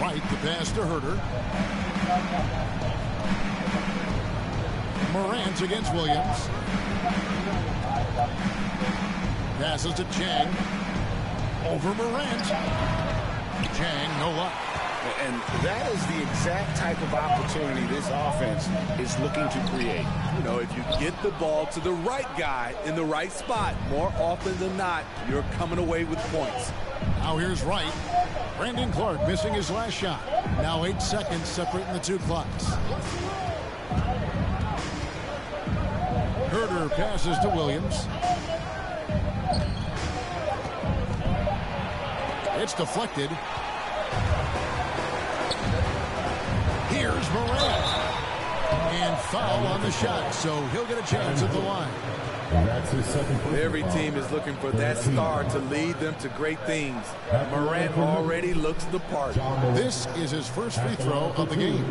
Right, the pass to Herter. Morant against Williams. Passes to Chang. Over Morant. Chang, no luck. And that is the exact type of opportunity this offense is looking to create. You know, if you get the ball to the right guy in the right spot, more often than not, you're coming away with points. Now here's Wright. Brandon Clark missing his last shot. Now 8 seconds separating the 2 clocks. Herter passes to Williams. It's deflected. Here's Morant. And foul on the shot, so he'll get a chance at the line. That's his second. Every team is looking for that star to lead them to great things. Morant already looks the part. This is his first free throw of the game.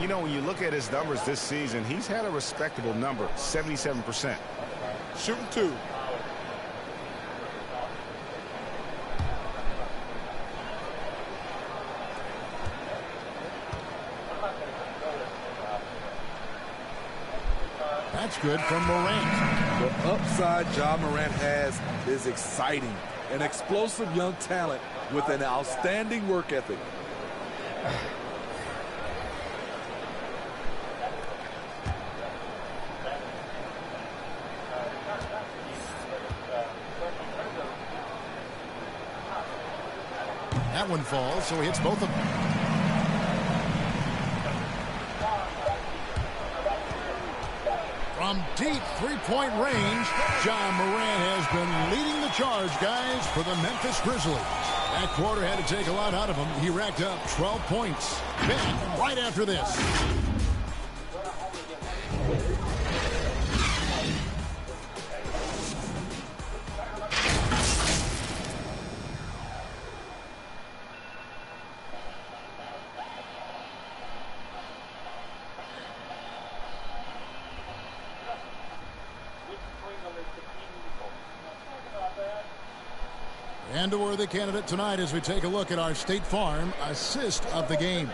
You know, when you look at his numbers this season, he's had a respectable number, 77%. Shooting 2. That's good from Morant. The upside Ja Morant has is exciting. An explosive young talent with an outstanding work ethic. That one falls, so he hits both of them. From deep three-point range, Ja Morant has been leading the charge, guys, for the Memphis Grizzlies. That quarter had to take a lot out of him. He racked up 12 points. Back right after this. And a worthy candidate tonight as we take a look at our State Farm assist of the game.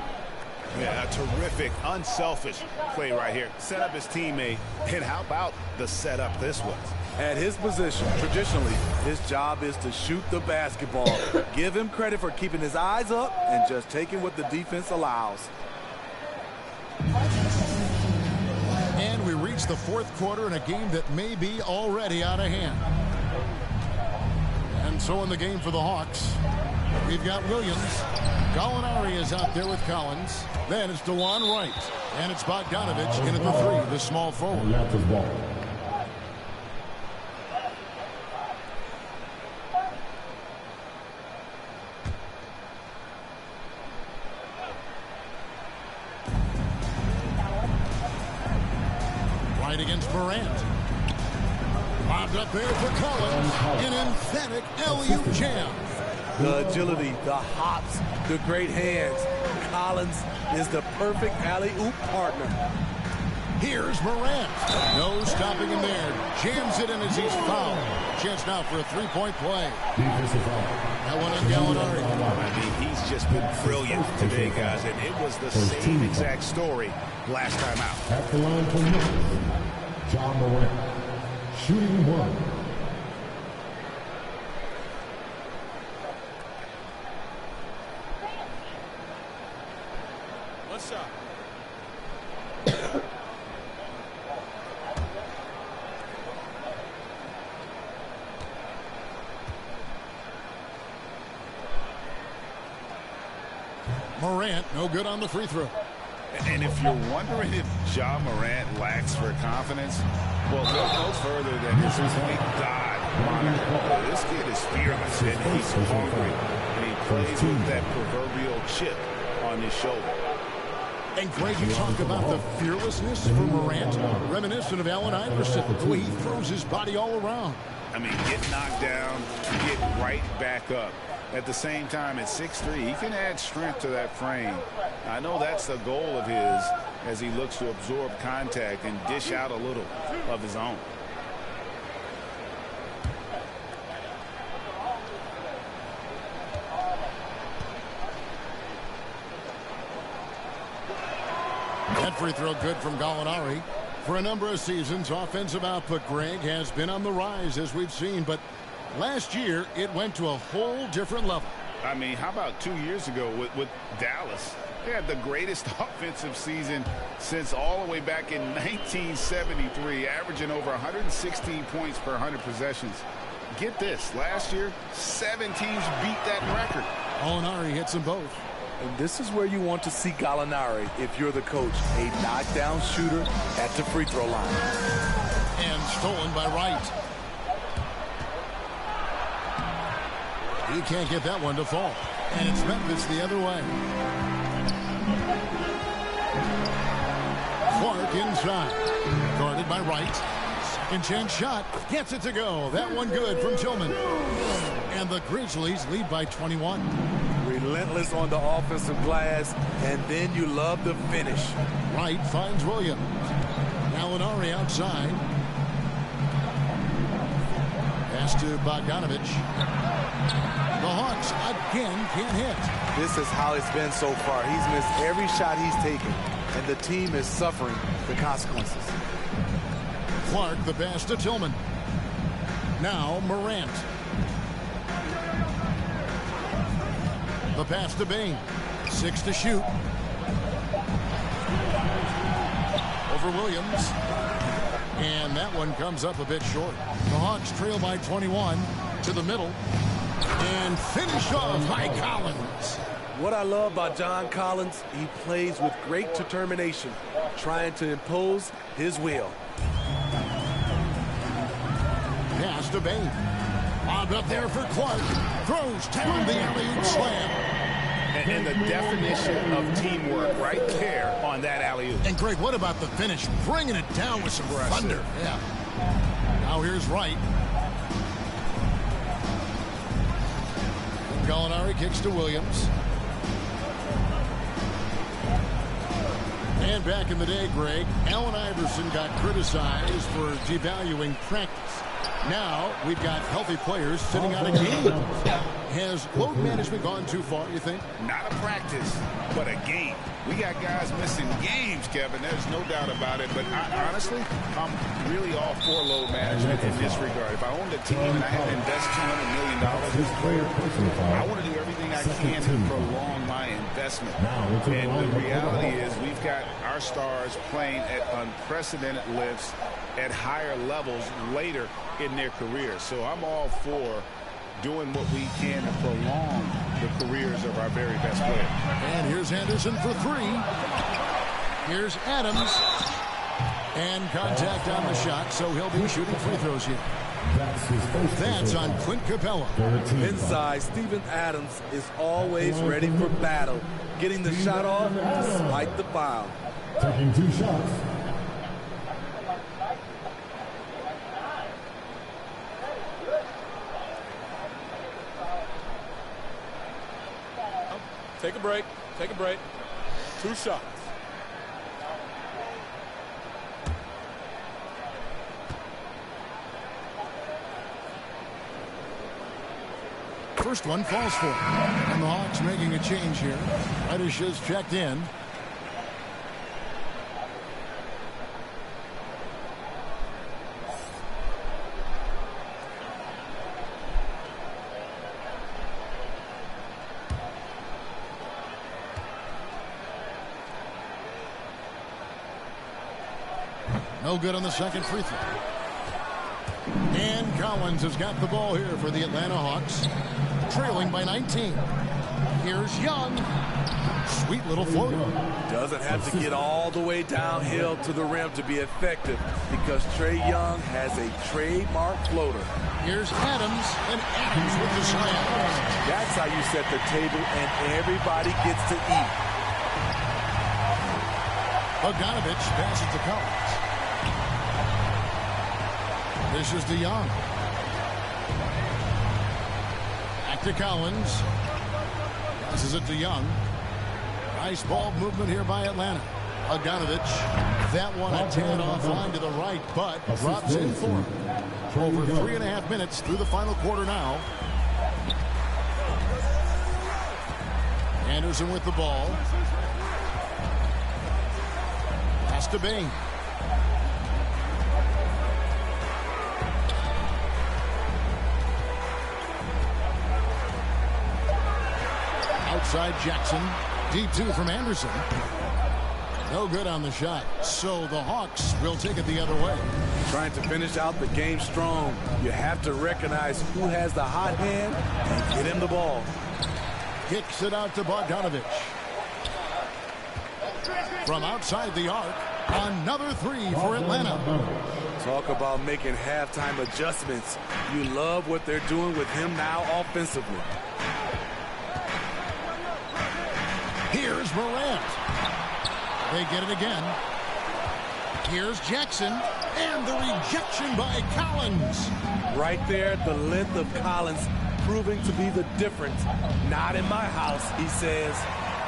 Yeah, a terrific, unselfish play right here. Set up his teammate. And how about the setup this was? At his position, traditionally, his job is to shoot the basketball. Give him credit for keeping his eyes up and just taking what the defense allows. And we reach the fourth quarter in a game that may be already out of hand. And so in the game for the Hawks, we've got Williams. Gallinari is out there with Collins. Then it's DeJuan Wright. And it's Bogdanovich in at the 3, the small forward. Right against Morant. Bobbed up there for Collins. An emphatic alley-oop jam. The agility, the hops, the great hands. Collins is the perfect alley-oop partner. Here's Morant. No stopping him there. Jams it in as he's fouled. Chance now for a three-point play. That one on Gallinari. I mean, he's just been brilliant today, guys. And it was the same exact story last time out. At the line for Memphis, Ja Morant. Shooting 1. One shot. Morant, no good on the free throw. And if you're wondering if Ja Morant lacks for confidence, well, look no further than his point guard monitor. This kid is fearless, and he's hungry, and he plays with that proverbial chip on his shoulder. And Greg, you talk about the fearlessness for Morant, reminiscent of Allen Iverson, the way he throws his body all around. I mean, get knocked down, get right back up. At the same time, at 6'3", he can add strength to that frame. I know that's the goal of his as he looks to absorb contact and dish out a little of his own. That free throw good from Gallinari. For a number of seasons, offensive output, Greg, has been on the rise, as we've seen. But last year, it went to a whole different level. I mean, how about 2 years ago with Dallas? They had the greatest offensive season since all the way back in 1973, averaging over 116 points per 100 possessions. Get this, last year, 7 teams beat that record. Gallinari hits them both. And this is where you want to see Gallinari if you're the coach. A knockdown shooter at the free throw line. And stolen by Wright. He can't get that one to fall. And it's Memphis the other way. Clark inside. Guarded by Wright. Second chance shot. Gets it to go. That one good from Tillman. And the Grizzlies lead by 21. Relentless on the offensive glass, and then you love the finish. Wright finds Williams. Gallinari outside. Pass to Bogdanovich. The Hawks again can't hit. This is how it's been so far. He's missed every shot he's taken, and the team is suffering the consequences. Clark the pass to Tillman. Now Morant. The pass to Bain. 6 to shoot. Over Williams. And that one comes up a bit short. The Hawks trail by 21 to the middle. And finished off by Collins. What I love about John Collins, he plays with great determination, trying to impose his will. Pass to Bain. Lob up there for Clark. Throws down the alley-oop slam. And the definition of teamwork right there on that alley-oop. And Greg, what about the finish? Bringing it down with some thunder. Yeah. Now here's Wright. Gallinari kicks to Williams. And back in the day, Greg, Allen Iverson got criticized for devaluing practice. Now we've got healthy players sitting out a game. Has load management gone too far, you think? Not a practice, but a game. We got guys missing games, Kevin. There's no doubt about it. But honestly, I'm really all for load management in this regard. If I owned a team and I had to invest $200 million, I want to do everything I can to prolong my investment. And the reality is we've got our stars playing at unprecedented lifts at higher levels later in their careers. So I'm all for doing what we can to prolong the careers of our very best players. And here's Anderson for 3. Here's Adams. And contact on the shot, so he'll be shooting free throws here. That's on Clint Capella. Inside, Steven Adams is always ready for battle, getting the shot off despite the foul. Taking 2 shots. Take a break. Take a break. 2 shots. First one falls for him. And the Hawks making a change here. Reddish is checked in. No good on the second free throw. And Collins has got the ball here for the Atlanta Hawks. Trailing by 19. Here's Young. Sweet little floater. Doesn't have to get all the way downhill to the rim to be effective because Trae Young has a trademark floater. Here's Adams, and Adams with the slam. That's how you set the table and everybody gets to eat. Bogdanovich passes to Collins. This is to Young. Back to Collins. Passes it to Young. Nice ball movement here by Atlanta. Bogdanovich. That one a tad offline to the right, but drops in for him. Over 3.5 minutes through the final quarter now. Anderson with the ball. Pass to Bain. Outside Jackson. Deep two from Anderson. No good on the shot. So the Hawks will take it the other way. Trying to finish out the game strong. You have to recognize who has the hot hand and get him the ball. Kicks it out to Bogdanovich. From outside the arc, another three for Atlanta. Talk about making halftime adjustments. You love what they're doing with him now offensively. Here's Morant. They get it again. Here's Jackson. And the rejection by Collins. Right there, the length of Collins proving to be the difference. Not in my house, he says.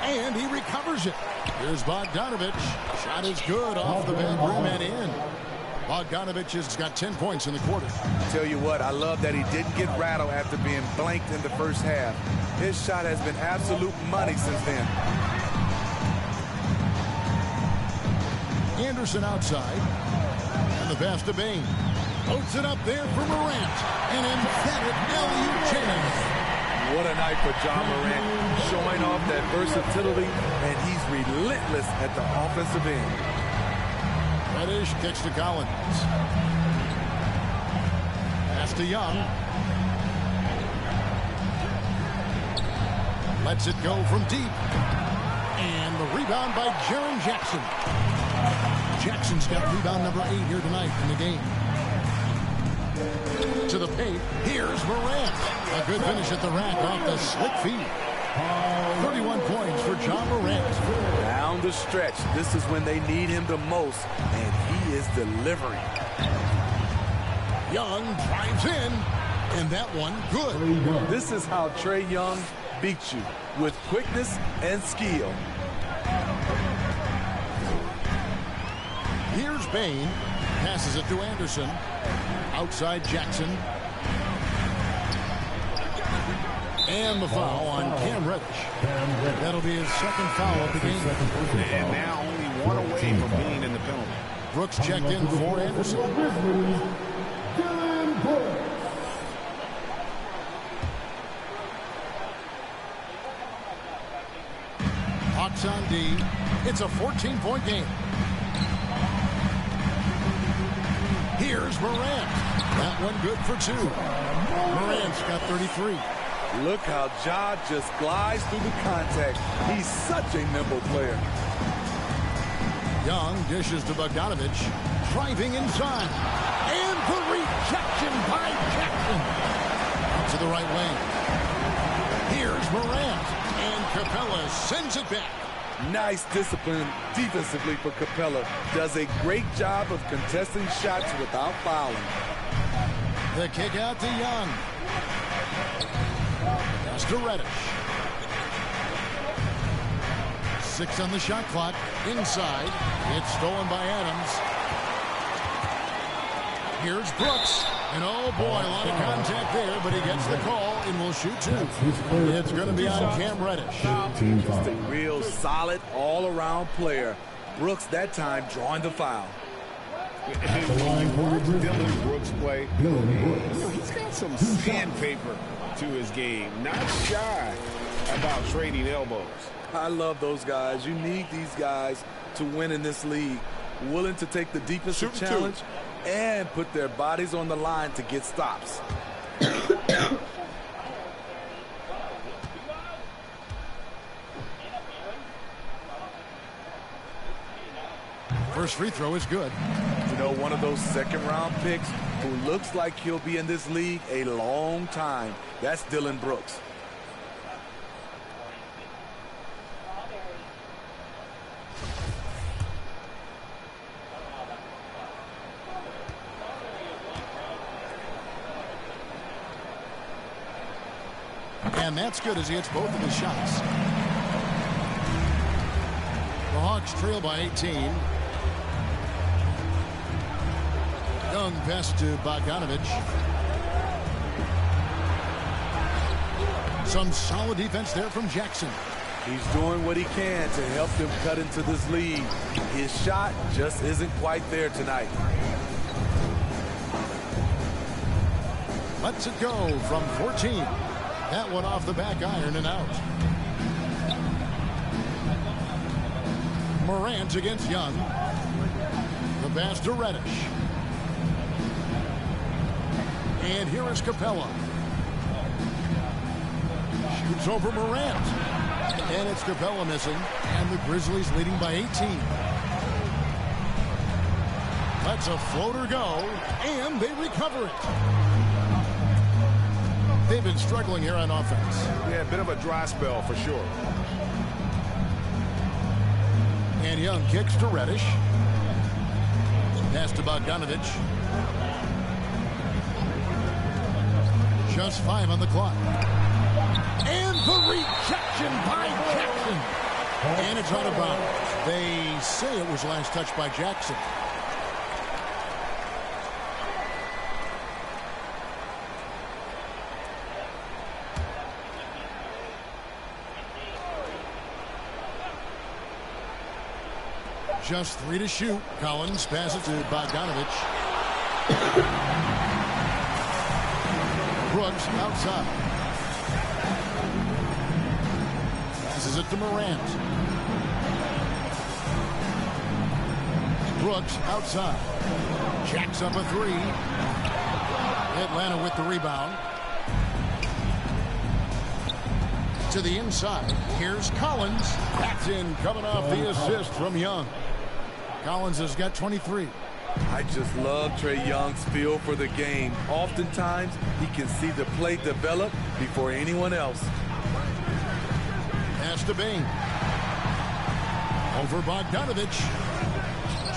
And he recovers it. Here's Bogdanovich. Shot is good off the back rim and in. Bogdanovich has got 10 points in the quarter. Tell you what, I love that he didn't get rattled after being blanked in the first half. His shot has been absolute money since then. Anderson outside. And the pass to Bain. Floats it up there for Morant. An emphatic alley-oop jam. What a night for John Morant. Showing off that versatility, and he's relentless at the offensive end. Reddish kicks to Collins. Pass to Young. Lets it go from deep. And the rebound by Jaren Jackson. Jackson's got rebound number 8 here tonight in the game. To the paint. Here's Morant. A good finish at the rack off the slick feet. 31 points for John Morant. Down the stretch. This is when they need him the most, and he is delivering. Young drives in, and that one good. This is how Trae Young beats you, with quickness and skill. Here's Bain. Passes it to Anderson. Outside Jackson. And the foul on Cam Reddish. That'll be his second foul of the game. And now only one away from being in the penalty. Brooks checked in for Anderson. Hawks on D. It's a 14-point game. Here's Morant. That one good for 2. Morant's got 33. Look how Ja just glides through the contact. He's such a nimble player. Young dishes to Bogdanovich. Driving inside. And the rejection by Jackson. To the right wing. Here's Morant. And Capella sends it back. Nice discipline defensively for Capella. Does a great job of contesting shots without fouling. The kick out to Young. Pass to Reddish. 6 on the shot clock. Inside. It's stolen by Adams. Here's Brooks. And oh boy, a lot of contact there, but he gets the call and will shoot 2. It's going to be on Cam Reddish. Just a real solid all-around player. Brooks that time drawing the foul. When you watch Dylan Brooks play, you know, he's got some sandpaper to his game. Not shy about trading elbows. I love those guys. You need these guys to win in this league. Willing to take the defensive challenge and put their bodies on the line to get stops. First free throw is good. You know, one of those second-round picks who looks like he'll be in this league a long time. That's Dylan Brooks. And that's good as he hits both of his shots. The Hawks trail by 18. Young pass to Bogdanovich. Some solid defense there from Jackson. He's doing what he can to help them cut into this lead. His shot just isn't quite there tonight. Lets it go from 14. That one off the back iron and out. Morant against Young. The pass to Reddish. And here is Capella. Shoots over Morant. And it's Capella missing. And the Grizzlies leading by 18. Lets a floater go. And they recover it. They've been struggling here on offense. Yeah, a bit of a dry spell for sure. And Young kicks to Reddish. Pass to Bogdanovich. Just 5 on the clock. And the rejection by Jackson. And it's out of bounds. They say it was last touched by Jackson. Just 3 to shoot. Collins passes to Bogdanovich. Brooks outside. Passes it to Morant. Brooks outside. Jacks up a 3. Atlanta with the rebound. To the inside. Here's Collins. That's in, coming off the assist from Young. Collins has got 23. I just love Trae Young's feel for the game. Oftentimes, he can see the play develop before anyone else. Pass to Bain. Over Bogdanovich.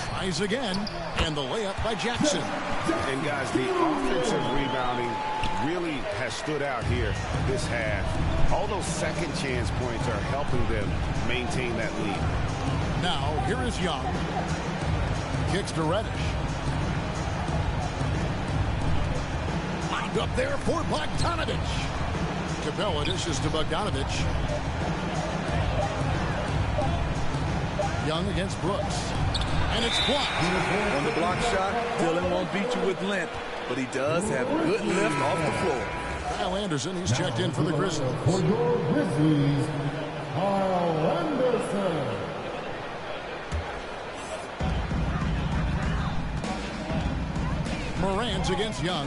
Tries again. And the layup by Jackson. And guys, the offensive rebounding really has stood out here this half. All those second chance points are helping them maintain that lead. Now, here is Young. Kicks to Reddish. Lined up there for Bogdanovich. Capella dishes to Bogdanovich. Young against Brooks. And it's blocked. On the block shot, Dillon won't beat you with length, but he does have good lift off the floor. Kyle Anderson, he's checked in for the Grizzlies. For your Grizzlies, Kyle Anderson. Morant against Young.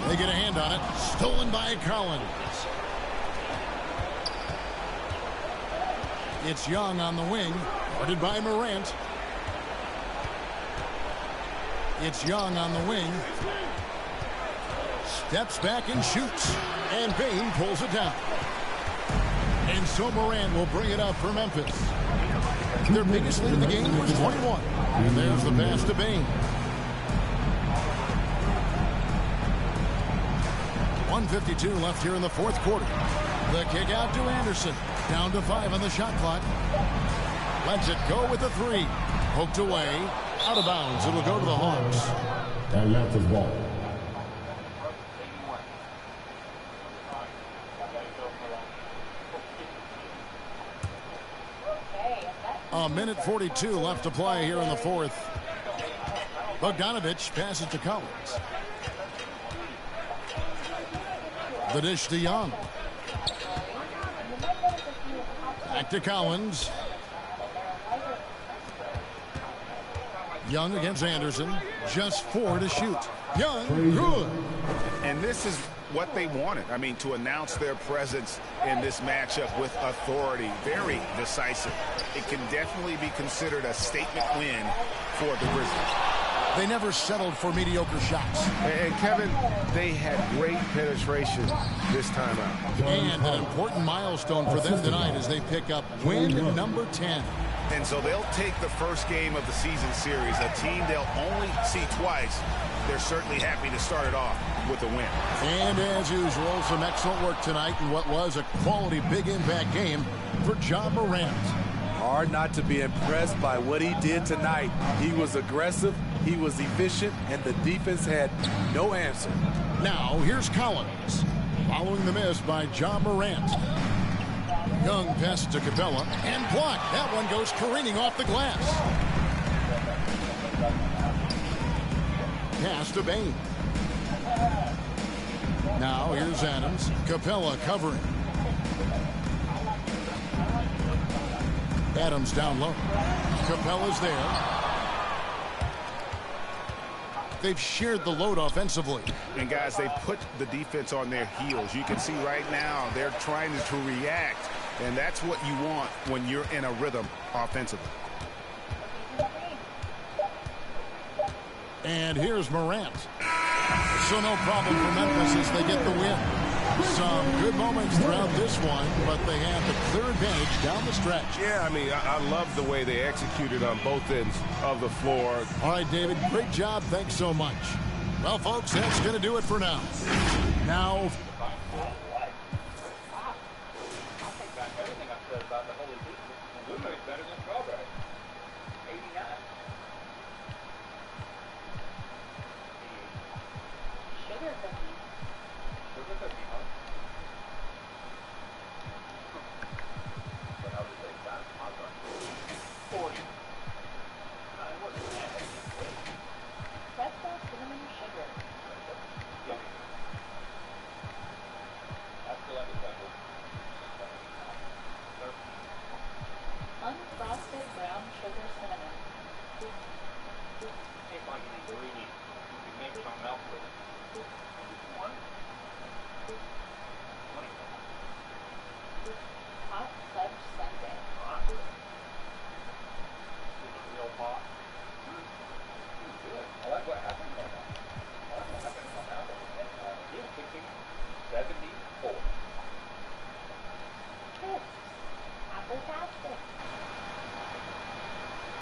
They get a hand on it. Stolen by Collins. It's Young on the wing. Guarded by Morant. It's Young on the wing. Steps back and shoots. And Bain pulls it down. And so Morant will bring it up for Memphis. Their biggest lead in the game was 21. And there's the pass to Bain. 1:52 left here in the fourth quarter. The kick out to Anderson. Down to 5 on the shot clock. Lets it go with the 3. Poked away. Out of bounds. It'll go to the Hawks. Atlanta's ball. A minute 42 left to play here in the fourth. Bogdanovich passes to Collins. The dish to Young. Back to Collins. Young against Anderson. Just 4 to shoot. Young, good. And this is what they wanted. I mean, to announce their presence in this matchup with authority. Very decisive. It can definitely be considered a statement win for the Grizzlies. They never settled for mediocre shots. And Kevin, they had great penetration this time out. And an important milestone for them tonight as they pick up win number 10. And so they'll take the first game of the season series, a team they'll only see twice. They're certainly happy to start it off with a win. And as usual, some excellent work tonight in what was a quality big impact game for Ja Morant. Hard not to be impressed by what he did tonight. He was aggressive, he was efficient, and the defense had no answer. Now, here's Collins. Following the miss by Ja Morant. Young pass to Capella and blocked. That one goes careening off the glass. Pass to Bain. Now here's Adams. Capella covering. Adams down low. Capella's there. They've shared the load offensively. And guys, they put the defense on their heels. You can see right now they're trying to react. And that's what you want when you're in a rhythm offensively. And here's Morant. So no problem for Memphis as they get the win. Some good moments throughout this one, but they have the clear advantage down the stretch. Yeah, I mean, I love the way they executed on both ends of the floor. All right, David, great job. Thanks so much. Well, folks, that's going to do it for now. Now...